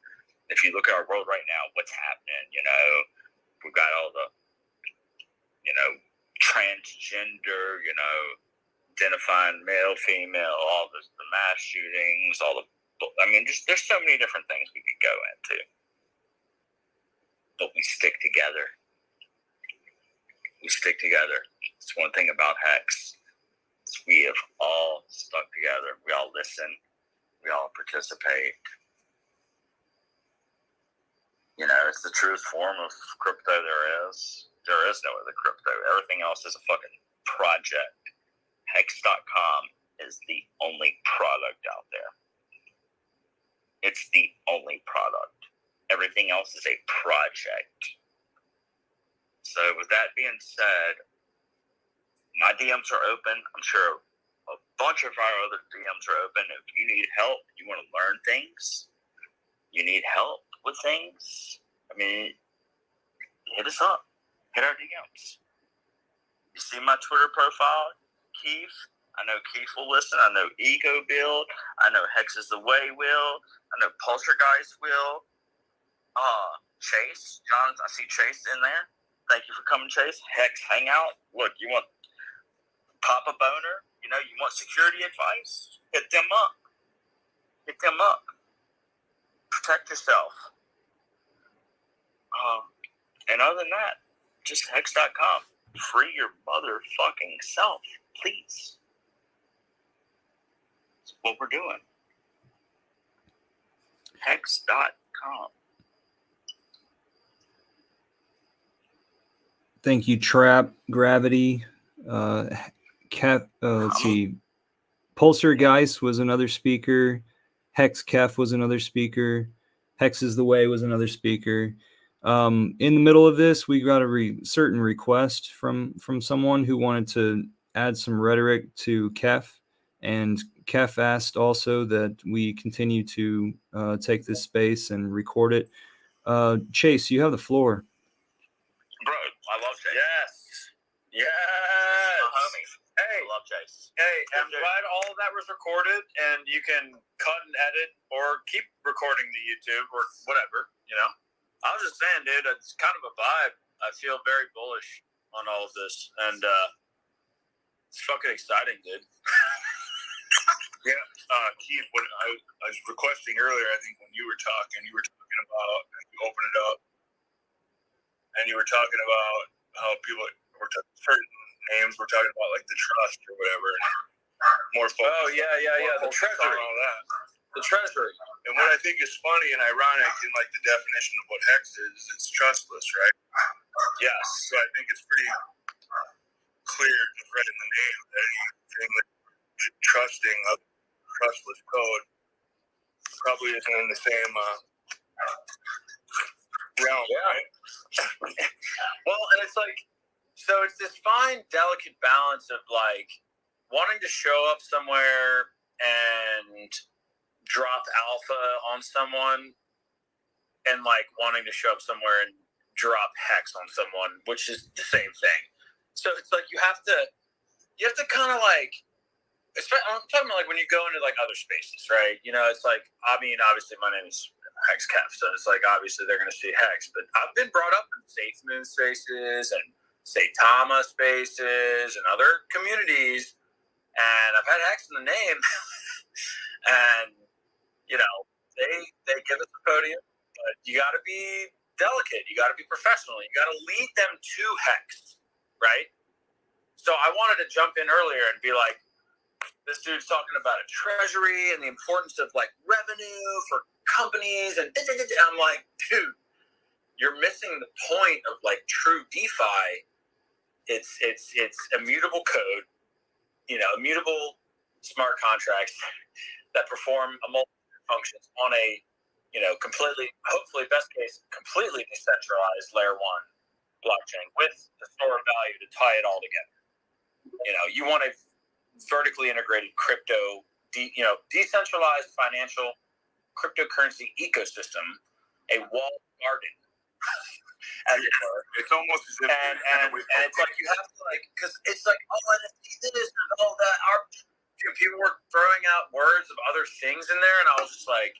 S2: if you look at our world right now, what's happening, you know, we've got all the, you know, transgender, you know, identifying male, female, all the mass shootings, there's so many different things we could go into. But we stick together. We stick together. It's one thing about HEX. We have all stuck together. We all listen. We all participate. You know, it's the truest form of crypto there is. There is no other crypto. Everything else is a fucking project. HEX.com is the only product out there. It's the only product. Everything else is a project. So with that being said, my DMs are open. I'm sure a bunch of our other DMs are open. If you need help, you want to learn things, you need help with things, I mean, hit us up. Hit our DMs. You see my Twitter profile, Keith? I know Keith will listen. I know Ego Build. I know Hex is the Way will. I know Poltergeist will. Chase. John, I see Chase in there. Thank you for coming, Chase. Hex Hangout. Look, you want Papa Boner? You know, you want security advice? Hit them up. Hit them up. Protect yourself. And other than that, just Hex.com. Free your motherfucking self, please. That's what we're doing. Hex.com.
S1: Thank you, Trap, Gravity, let's see, Poltergeist was another speaker. Hex Kef was another speaker. Hex is the Way was another speaker. In the middle of this, we got a certain request from someone who wanted to add some rhetoric to Kef, and Kef asked also that we continue to take this space and record it. Chase, you have the floor.
S2: Bro, I love Chase. Yes.
S3: My
S2: homie.
S3: Hey,
S2: I love Chase.
S3: hey, I'm glad all of that was recorded, and you can cut and edit or keep recording the YouTube or whatever, you know? I was just saying, dude, it's kind of a vibe. I feel very bullish on all of this, and it's fucking exciting, dude.
S5: Keith, when I was requesting earlier, I think when you were talking about, you open it up, and you were talking about how people were certain names were talking about, like the trust or whatever. More focus.
S3: Oh, yeah. The treasury.
S5: All that.
S3: The treasury.
S5: And what I think is funny and ironic in like the definition of what HEX is, it's trustless, right?
S3: Yes.
S5: So I think it's pretty clear, just read in the name, that anything that trusting a trustless code probably isn't in the same realm, right?
S3: Well, and it's like, so it's this fine, delicate balance of like wanting to show up somewhere and drop alpha on someone, and like wanting to show up somewhere and drop hex on someone, which is the same thing. So it's like you have to kind of like, I'm talking about like when you go into like other spaces, right? You know, it's like, I mean, obviously my name is Hex Kef, so it's like obviously they're going to see Hex, but I've been brought up in Safe Moon spaces and Saitama spaces and other communities, and I've had Hex in the name, and you know, they give us the podium, but you got to be delicate, you got to be professional, you got to lead them to Hex, right? So I wanted to jump in earlier and be like, this dude's talking about a treasury and the importance of like revenue for companies, and I'm like, dude,
S2: you're missing the point of like true DeFi. It's immutable code, immutable smart contracts that perform a multitude of functions on a, completely, hopefully best case, completely decentralized layer 1 blockchain with the store of value to tie it all together. You want a vertically integrated crypto, decentralized financial cryptocurrency ecosystem, a walled garden. As it were.
S5: It's almost as if
S2: and it's like you have to because it's like NFT this and all that. People were throwing out words of other things in there, and I was just like,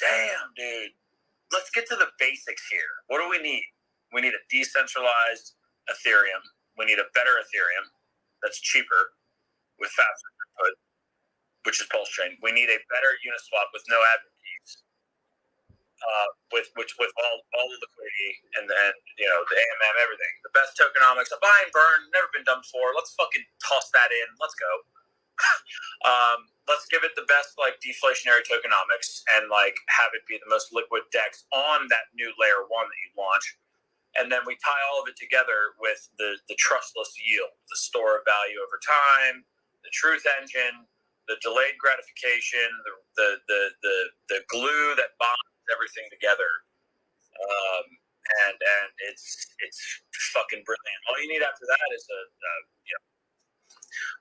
S2: damn, dude, let's get to the basics here. What do we need? We need a decentralized Ethereum. We need a better Ethereum that's cheaper with faster throughput, which is Pulse Chain. We need a better Uniswap with no admin keys. With all the liquidity and the AMM, everything. The best tokenomics, a buy and burn, never been done before. Let's fucking toss that in. Let's go. Let's give it the best deflationary tokenomics and have it be the most liquid DEX on that new layer 1 that you launch. And then we tie all of it together with the trustless yield, the store of value over time, the truth engine, the delayed gratification, the glue that bonds everything together, and it's fucking brilliant. All you need after that is a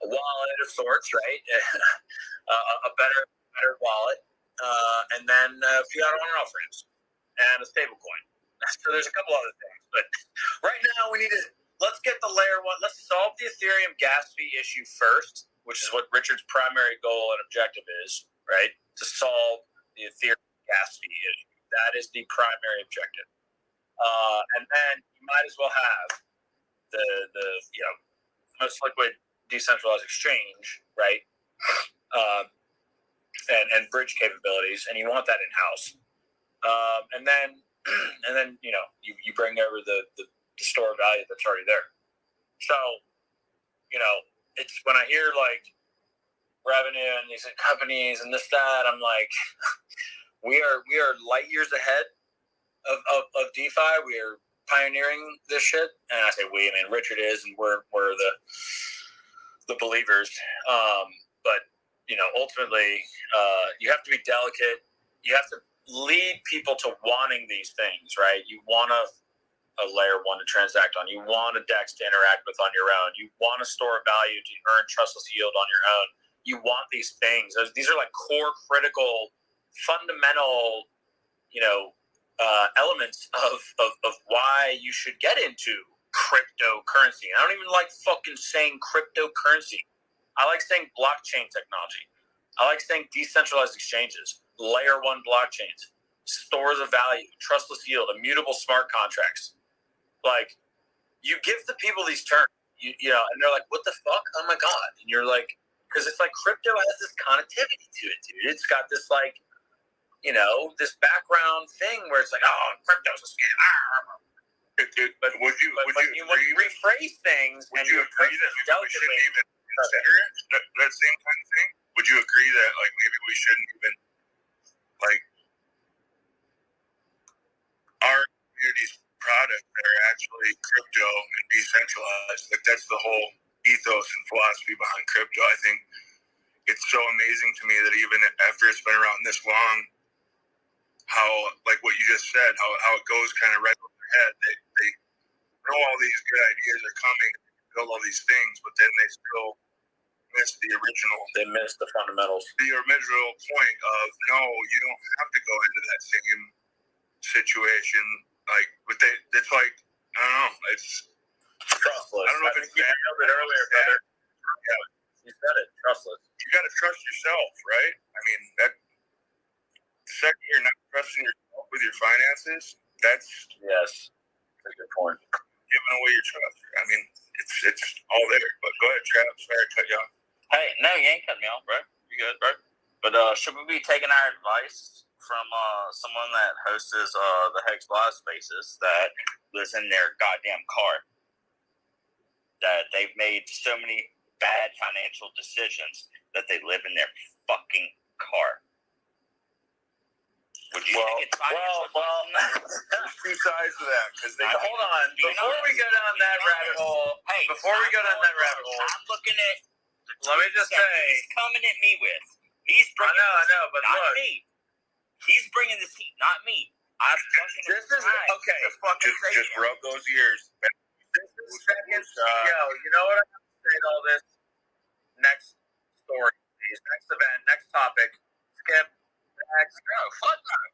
S2: wallet of sorts, right? a better wallet, and then fiat on-off ramps and a stable coin. So there's a couple other things, but right now let's get the layer 1. Let's solve the Ethereum gas fee issue first, which is what Richard's primary goal and objective is, right? To solve the Ethereum gas fee issue. That is the primary objective. And then you might as well have the most liquid decentralized exchange, right? And bridge capabilities, and you want that in house. And then you bring over the store of value that's already there. So it's when I hear revenue and these companies and this that, I'm like, we are light years ahead of DeFi. We are pioneering this shit, and I say we. I mean, Richard is, and we're the believers. But ultimately, you have to be delicate. You have to lead people to wanting these things, right? You want a layer 1 to transact on. You want a DEX to interact with on your own. You want a store of value to earn trustless yield on your own. You want these things. These are core, critical, fundamental, elements of why you should get into cryptocurrency. I don't even like fucking saying cryptocurrency. I like saying blockchain technology. I like saying decentralized exchanges, layer 1 blockchains, stores of value, trustless yield, immutable smart contracts. You give the people these terms, and they're like, what the fuck? Oh my God. And you're like, because it's crypto has this connectivity to it, dude. It's got this this background thing where it's crypto's a scam.
S5: Dude, but would you
S2: rephrase things,
S5: would you agree that maybe we shouldn't even consider it? That same kind of thing? Would you agree that maybe we shouldn't even our community's products that are actually crypto and decentralized? That's the whole ethos and philosophy behind crypto. I think it's so amazing to me that even after it's been around this long, how what you just said, how it goes kind of right over their head. They know all these good ideas are coming, build all these things, but then they still miss the original.
S2: They miss the fundamentals.
S5: The original point of no, you don't have to go into that same situation. But it's I don't know. It's
S2: trustless.
S5: I don't know if it's
S2: you nailed it earlier, brother.
S5: Yeah,
S2: you said it. Trustless.
S5: You got to trust yourself, right? I mean, that second you're not trusting yourself with your finances, that's
S2: yes. That's a good point.
S5: Giving away your trust. I mean, it's all there. But go ahead, Trav. Sorry to cut you off.
S6: Hey, no, you ain't cutting me off, bro. You good, bro? But should we be taking our advice from someone that hosts the HEX Live Spaces that lives in their goddamn car? That they've made so many bad financial decisions that they live in their fucking car. Would you think it's
S5: there's two sides to that because they
S2: hold on. Before we go down that rabbit hole, I'm looking at. Let me just say,
S6: he's coming at me with. He's bringing.
S2: I know, but
S6: not
S2: look,
S6: me. He's bringing this heat, not me.
S2: This is okay.
S5: just rub those ears.
S2: This is second. Yo, you know what I have to say to all this? Next story, please. Next event. Next topic. Skip. Next.
S6: No, fuck that.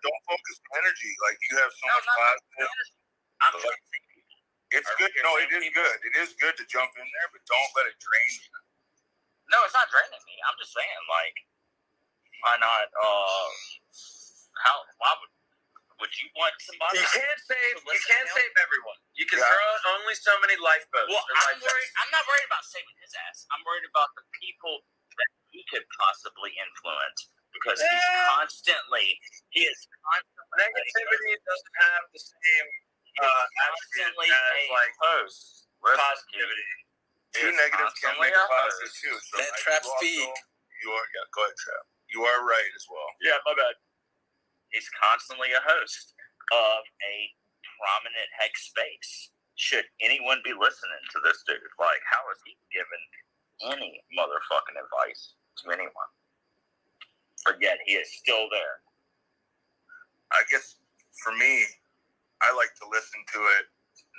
S5: Don't focus on energy. Like you have so much positive.
S6: I'm trying to think people.
S5: It's good. No, it is good. It is good to jump in there, but don't let it drain you.
S6: No, it's not draining me. I'm just saying, like, why not? Why would you want somebody?
S2: You can't save everyone. You can throw only so many lifeboats.
S6: Well, I'm not worried about saving his ass. I'm worried about the people that he could possibly influence because he is constantly.
S2: Negativity doesn't have the same attribute as like
S6: host
S2: positivity.
S5: Two negatives can make a positive too. So
S7: that trap speed.
S5: Go ahead, Trap. You are right as well.
S6: Yeah, my bad. He's constantly a host of a prominent HEX space. Should anyone be listening to this dude? Like, how is he giving any motherfucking advice to anyone? But yet he is still there.
S5: I guess for me, I like to listen to it,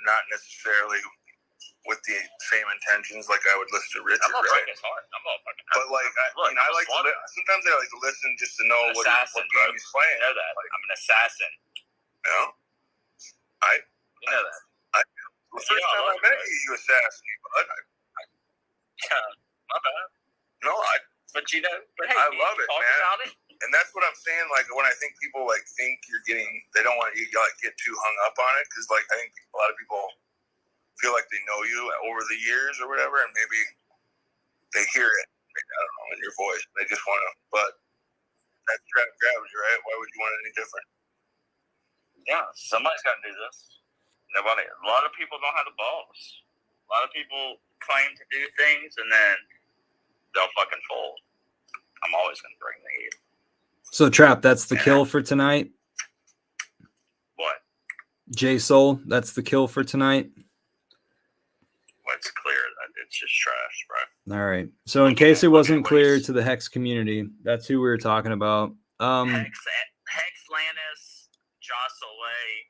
S5: not necessarily with the same intentions like I would listen to Richard.
S6: I'm gonna break his heart.
S5: But like, I like to sometimes I like to listen just to know what game he's playing.
S6: You know that. Like, I'm an assassin.
S5: You know?
S6: You know that.
S5: The first time I met you, you assassinated me, bud.
S6: My bad.
S5: No,
S6: but you know, hey,
S5: I love it, man.
S6: About it?
S5: And that's what I'm saying. Like when I think people like think you're getting, they don't want you to like get too hung up on it because like I think a lot of people feel like they know you over the years or whatever, and maybe they hear it. I don't know in your voice. They just want to. But that's gravity, right? Why would you want it any different?
S6: Yeah, somebody's got to do this. Nobody. A lot of people don't have the balls. A lot of people claim to do things and then they'll fucking fold. I'm always going to bring the heat.
S1: So, Trap, that's the kill for tonight.
S6: What?
S1: J Soul, that's the kill for tonight.
S6: Well, it's clear that it's just trash, bro.
S1: All right. So, in case it wasn't clear to the HEX community, that's who we were talking about.
S6: Hex Lannis, Jocelyn,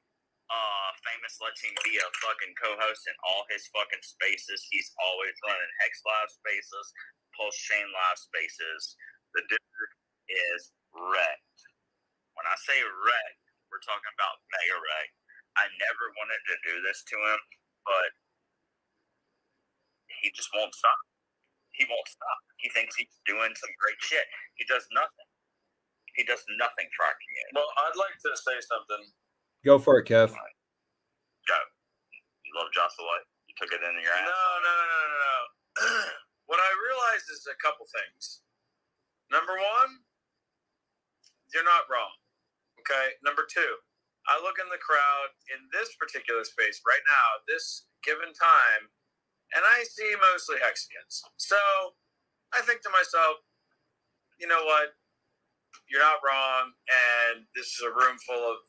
S6: famous letting be a fucking co-host in all his fucking spaces. He's always running Hex Live spaces, Pulse Chain Live spaces. The dude is wrecked. When I say wrecked, we're talking about mega wrecked. I never wanted to do this to him, but he just won't stop. He won't stop. He thinks he's doing some great shit. He does nothing. He does nothing for our community.
S2: Well, I'd like to say something.
S1: Go for it, Kev.
S6: Go. You love Jocelyn? You took it into your ass?
S2: No. What I realized is a couple things. Number one, you're not wrong. Okay. Number two, I look in the crowd in this particular space right now, this given time, and I see mostly Hexicans. So I think to myself, you know what? You're not wrong. And this is a room full of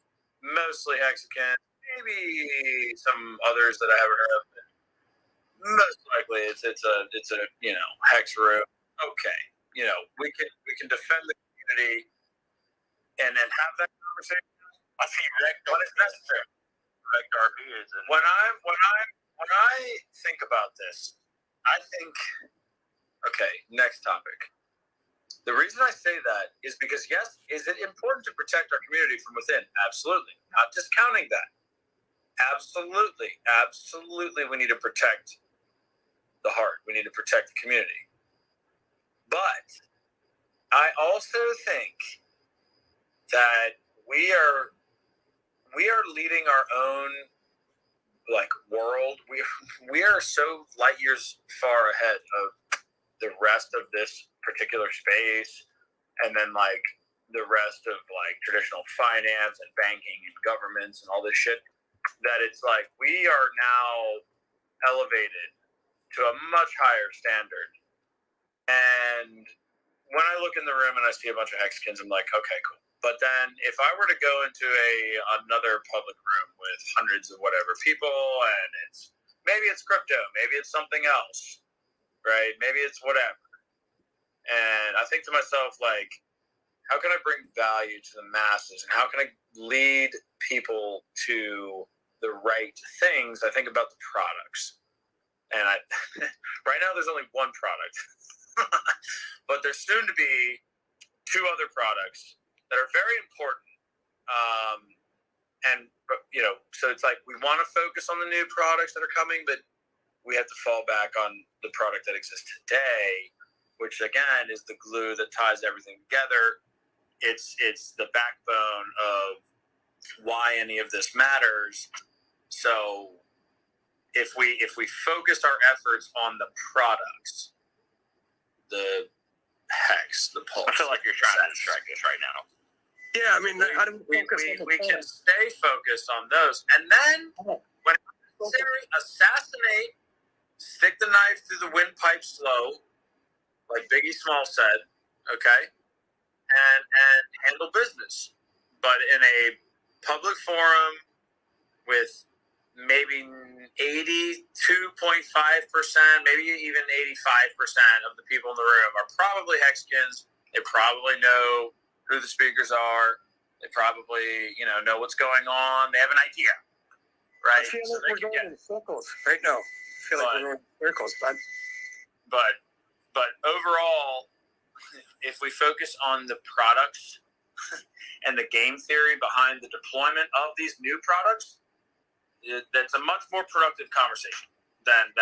S2: mostly Hexicans, maybe some others that I haven't heard of. Most likely it's a Hex room. Okay. We can defend the community and then have that conversation.
S6: I see when it's necessary. Wrecked RP is
S2: when I think about this, I think okay, next topic. The reason I say that is because yes, is it important to protect our community from within? Absolutely. Not discounting that. Absolutely we need to protect the heart. We need to protect the community. But I also think that we are leading our own world. We are so light years far ahead of the rest of this particular space, and then the rest of traditional finance and banking and governments and all this shit, that it's we are now elevated to a much higher standard. And when I look in the room and I see a bunch of Hexicans, I'm like, okay, cool. But then if I were to go into another public room with hundreds of whatever people, and maybe it's crypto, maybe it's something else, right? Maybe it's whatever. And I think to myself, like, how can I bring value to the masses, and how can I lead people to the right things? I think about the products, and right now there's only one product, but there's soon to be two other products that are very important. So it's like we want to focus on the new products that are coming, but we have to fall back on the product that exists today, which again is the glue that ties everything together. It's the backbone of why any of this matters. So if we focus our efforts on the products, the HEX, the Pulse.
S6: I feel like you're trying to distract us right now.
S3: Yeah, I mean, how do we focus on the
S2: we can stay focused on those, and then when necessary, assassinate, stick the knife through the windpipe slow, like Biggie Small said, okay, and handle business, but in a public forum with maybe 82.5%, maybe even 85% of the people in the room are probably Hexkins. They probably know who the speakers are. They probably, know what's going on. They have an idea, right?
S3: I feel like we're going in circles right now. I feel like we're going in circles,
S2: but overall, if we focus on the products and the game theory behind the deployment of these new products, that's a much more productive conversation than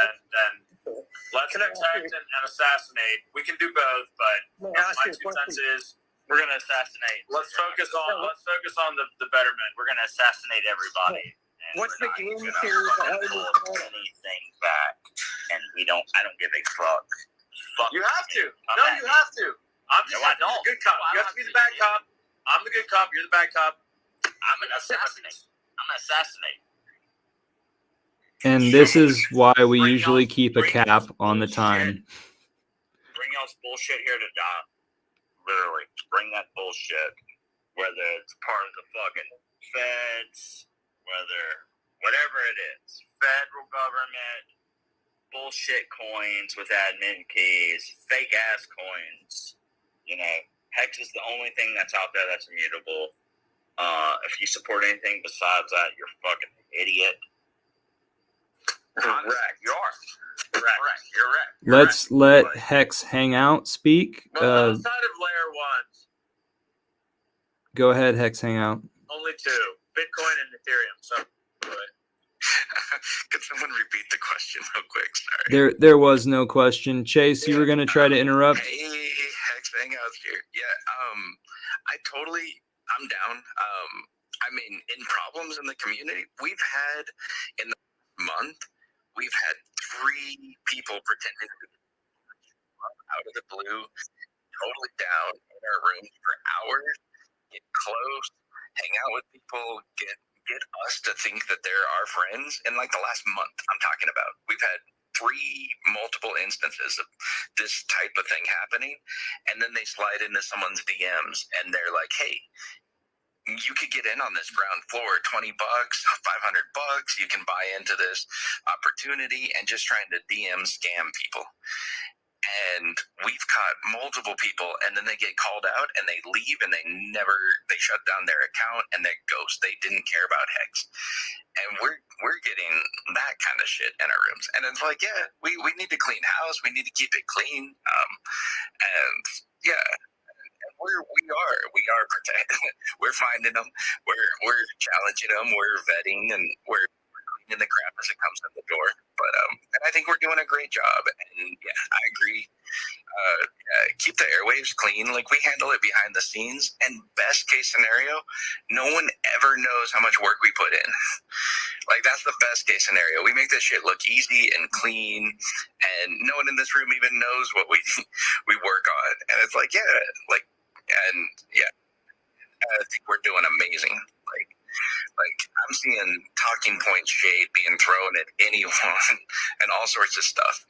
S2: let's protect and assassinate. We can do both, but my 2 cents is
S6: we're going to assassinate.
S2: Let's focus on the betterment.
S6: We're going to assassinate everybody.
S3: What's the game theory behind
S6: anything back? And I don't give a fuck.
S2: You have to. You have to. I'm just the good cop. You have to be the bad cop. I'm the good cop. You're the bad cop.
S6: I'm an assassinate.
S1: And this is why we usually keep a cap on the time.
S6: Bring y'all's bullshit here to die. Literally. Bring that bullshit. Whether it's part of the fucking feds, whatever it is. Federal government, bullshit coins with admin keys, fake ass coins. HEX is the only thing that's out there that's immutable. If you support anything besides that, you're a fucking idiot.
S2: Correct. You are.
S6: Correct. You're right.
S1: Let's let HEX Hangout speak.
S2: Well, outside of layer ones,
S1: go ahead, HEX Hangout.
S2: only two: Bitcoin and Ethereum. So,
S7: could someone repeat the question real quick? Sorry.
S1: There was no question. Chase, you were going to try to interrupt.
S7: Hey, HEX Hangouts here. Yeah, I'm down. I mean, in problems in the community, we've had in the month, we've had 3 people pretending to be out of the blue, totally down in our rooms for hours, get close, hang out with people, get us to think that they're our friends. In like the last month I'm talking about, we've had 3 multiple instances of this type of thing happening, and then they slide into someone's DMs and they're like, hey, you could get in on this ground floor, $20, $500, you can buy into this opportunity, and just trying to DM scam people. And we've caught multiple people, and then they get called out and they leave, and they shut down their account and they ghost. They didn't care about HEX. And we're getting that kind of shit in our rooms. And it's like, yeah, we need to clean house. We need to keep it clean. And yeah, we are protecting. We're finding them. We're challenging them. We're vetting, and we're cleaning the crap as it comes in the door. But and I think we're doing a great job. And yeah, I agree. Keep the airwaves clean. Like, we handle it behind the scenes. And best case scenario, no one ever knows how much work we put in. Like, that's the best case scenario. We make this shit look easy and clean, and no one in this room even knows what we work on. And it's like, yeah, like, and yeah, I think we're doing amazing. Like, Like, I'm seeing talking point shade being thrown at anyone and all sorts of stuff.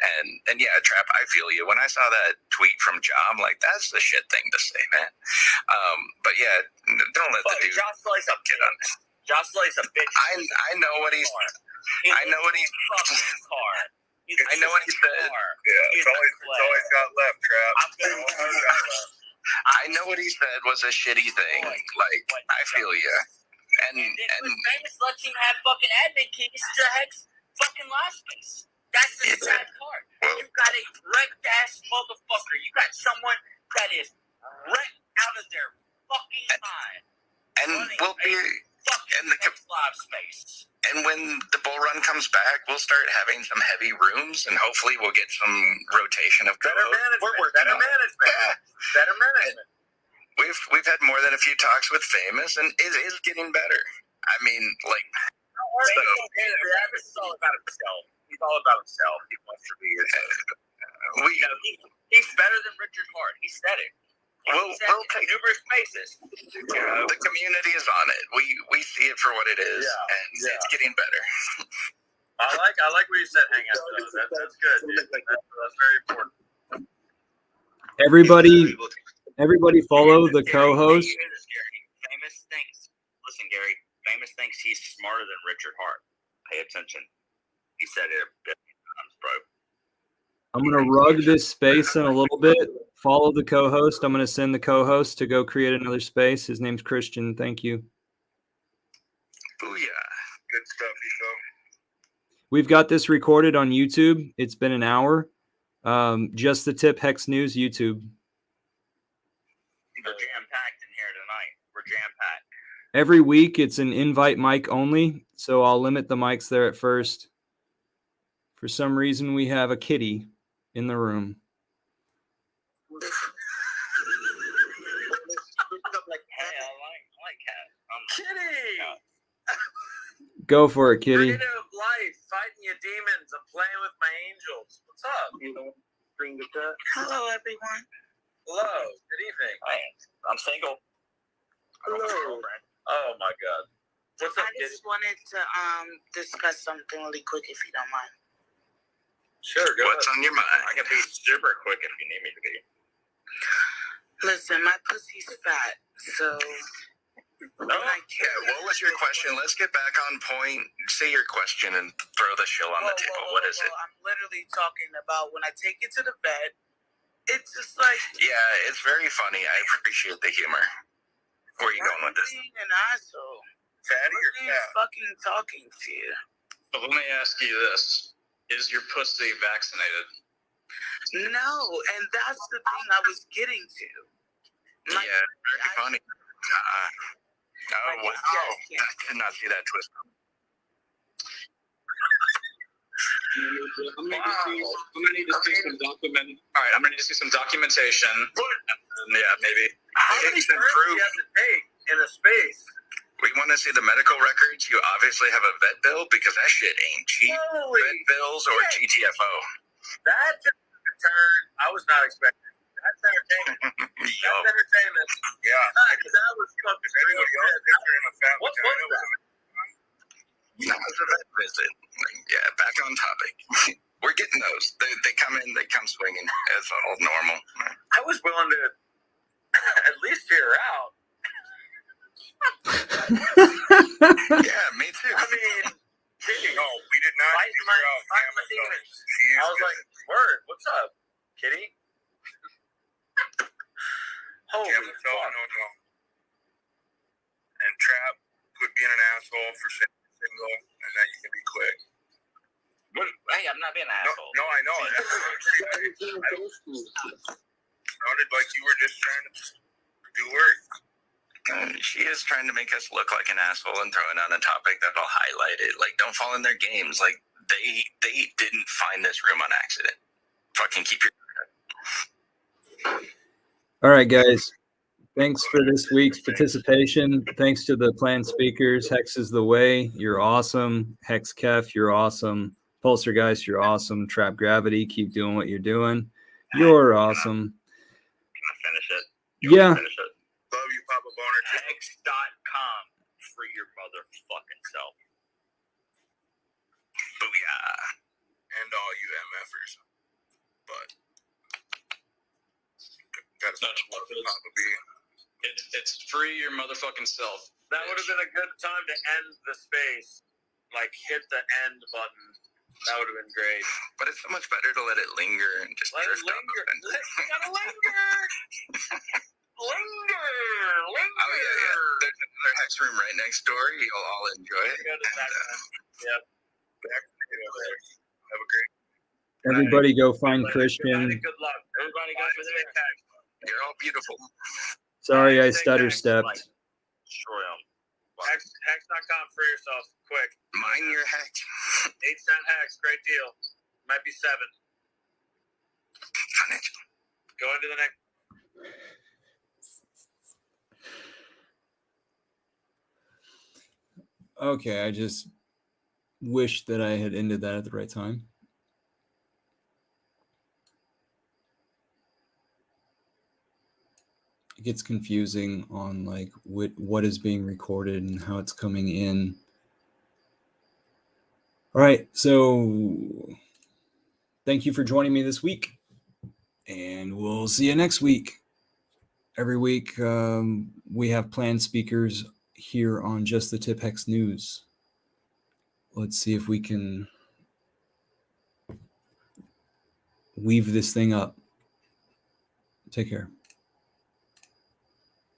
S7: And yeah, Trap, I feel you. When I saw that tweet from Ja, I'm like, that's the shit thing to say, man. But yeah, don't let the dude
S6: Josh Slay's a
S7: get on this.
S6: Josh Slay's a bitch.
S7: I know what he's. I know what he's. I know what he said.
S5: Yeah, it's always got left, Trap.
S7: I know what he said was a shitty thing. Like, I feel you. And
S6: Famous lets him have fucking admin keys to Hex fucking last space. That's the sad part. You got a wrecked ass motherfucker. You got someone that is wrecked out of their fucking mind.
S7: And we'll be in the
S6: live space.
S7: And when the bull run comes back, we'll start having some heavy rooms, and hopefully we'll get some rotation of
S2: better management. Better management.
S7: We've had more than a few talks with Famous, and it is getting better. I mean, like,
S6: This is all about himself. He's all about himself. He wants to be. He's better than Richard Hart. He said it.
S7: We'll take
S6: numerous spaces.
S7: The community is on it. We see it for what it is, and it's getting better.
S2: I like what you said, Hang Out. That's good, dude. That's very important.
S1: Everybody follow the co-host.
S6: Famous thinks. Listen, Gary. Famous thinks he's smarter than Richard Hart. Pay attention. He said it a billion times, bro.
S1: I'm going to rug this space in a little bit. Follow the co-host. I'm going to send the co-host to go create another space. His name's Christian. Thank you.
S7: Booyah.
S5: Good stuff, Ego.
S1: We've got this recorded on YouTube. It's been an hour. Just the tip, Hex News, YouTube.
S6: We're jam-packed in here tonight. We're jam-packed.
S1: Every week, it's an invite mic only, so I'll limit the mics there at first. For some reason, we have a kitty in the room.
S6: I like cat.
S2: Kitty!
S1: Go for it, kitty.
S2: Creative life, fighting your demons. I'm playing with my angels. What's up?
S8: Hello, everyone.
S2: Hello. Good evening.
S6: I'm single.
S2: Hello. Oh my God. What's up,
S8: I just wanted to discuss something really quick, if you don't mind.
S2: Sure, go
S7: What's
S2: ahead.
S7: on your mind?
S6: I can be super quick if you need me to be.
S8: Listen, my pussy's fat, so when I
S7: Yeah, what was your question? Let's get back on point. Say your question and throw the show on the table. What is it?
S8: I'm literally talking about when I take it to the vet. It's just like,
S7: Yeah, it's very funny. I appreciate the humor. Where are you going with this?
S8: being an asshole.
S2: Fatty or
S8: He's
S2: cat?
S8: fucking talking to you.
S4: But let me ask you this. Is your pussy vaccinated?
S8: No, and that's the thing I was getting to.
S7: Yeah, very funny. Oh, wow. I did not see that twist.
S4: I'm gonna need to see some document. All right, I'm gonna need to see some documentation. Yeah, maybe.
S2: How many turns do you have to take in a space?
S7: We want to see the medical records. You obviously have a vet bill because that shit ain't cheap.
S2: Holy
S7: Vet bills or
S2: shit.
S7: GTFO.
S2: That took a turn I was not expecting. That's entertainment.
S7: Yup.
S2: That's entertainment.
S5: Yeah.
S2: That was fucking real. What was that?
S7: That was a vet visit. Yeah, back on topic. We're getting those. They come in, they come swinging as all normal.
S2: I was willing to at least hear her out.
S7: Yeah, me too.
S2: I mean, kidding.
S5: No, we did not
S2: Fighting
S5: figure out
S2: my
S5: Amazon.
S2: demons.
S5: She is
S2: I was
S5: good.
S2: like, word, what's up, kitty? Holy
S5: Yeah, but no. And Trap quit being an asshole for saying single and that you can be quick.
S6: Hey, I'm not being an asshole.
S5: No, I know. Sounded like you were just trying to do work.
S7: She is trying to make us look like an asshole and throwing on a topic that'll highlight it. Like, don't fall in their games. Like, they didn't find this room on accident. Fucking keep your...
S1: All right, guys. Thanks for this week's participation. Thanks to the planned speakers. Hex is the way. You're awesome. Hex Kef, you're awesome. Poltergeist, you're awesome. Trap Gravity, keep doing what you're doing. You're awesome.
S6: Can I finish it?
S1: Yeah.
S6: Finish it.
S5: Love you, Papa Boner.
S6: Hex.com for your motherfucking self.
S7: Booyah.
S5: And all you MFers. But gotta start loving Papa B.
S4: It's free your motherfucking self.
S2: That would have been a good time to end the space. Like, hit the end button. That would have been great.
S7: But it's so much better to let it linger and just
S2: Let it
S7: drift off
S2: linger.
S7: the fence.
S2: You gotta linger. Linger.
S7: Oh yeah. There's another hex room right next door. You'll all enjoy it.
S2: Go to that one. Yep.
S5: Have a great
S1: Everybody go find
S2: Good
S1: Christian.
S2: good luck. Everybody go for their hex.
S7: You're all beautiful.
S1: Sorry, I
S2: Take
S1: stutter
S2: hex,
S1: stepped.
S6: Like, destroy them.
S2: Hex.com for yourself. Quick.
S7: Mine your hex.
S2: 8-cent hex. Great deal. Might be 7.
S7: Financial.
S2: Go into the next.
S1: Okay, I just wish that I had ended that at the right time. It gets confusing on like what is being recorded and how it's coming in. All right, so thank you for joining me this week, and we'll see you next week. Every week we have planned speakers here on Just the Tip Hex News. Let's see if we can weave this thing up. Take care.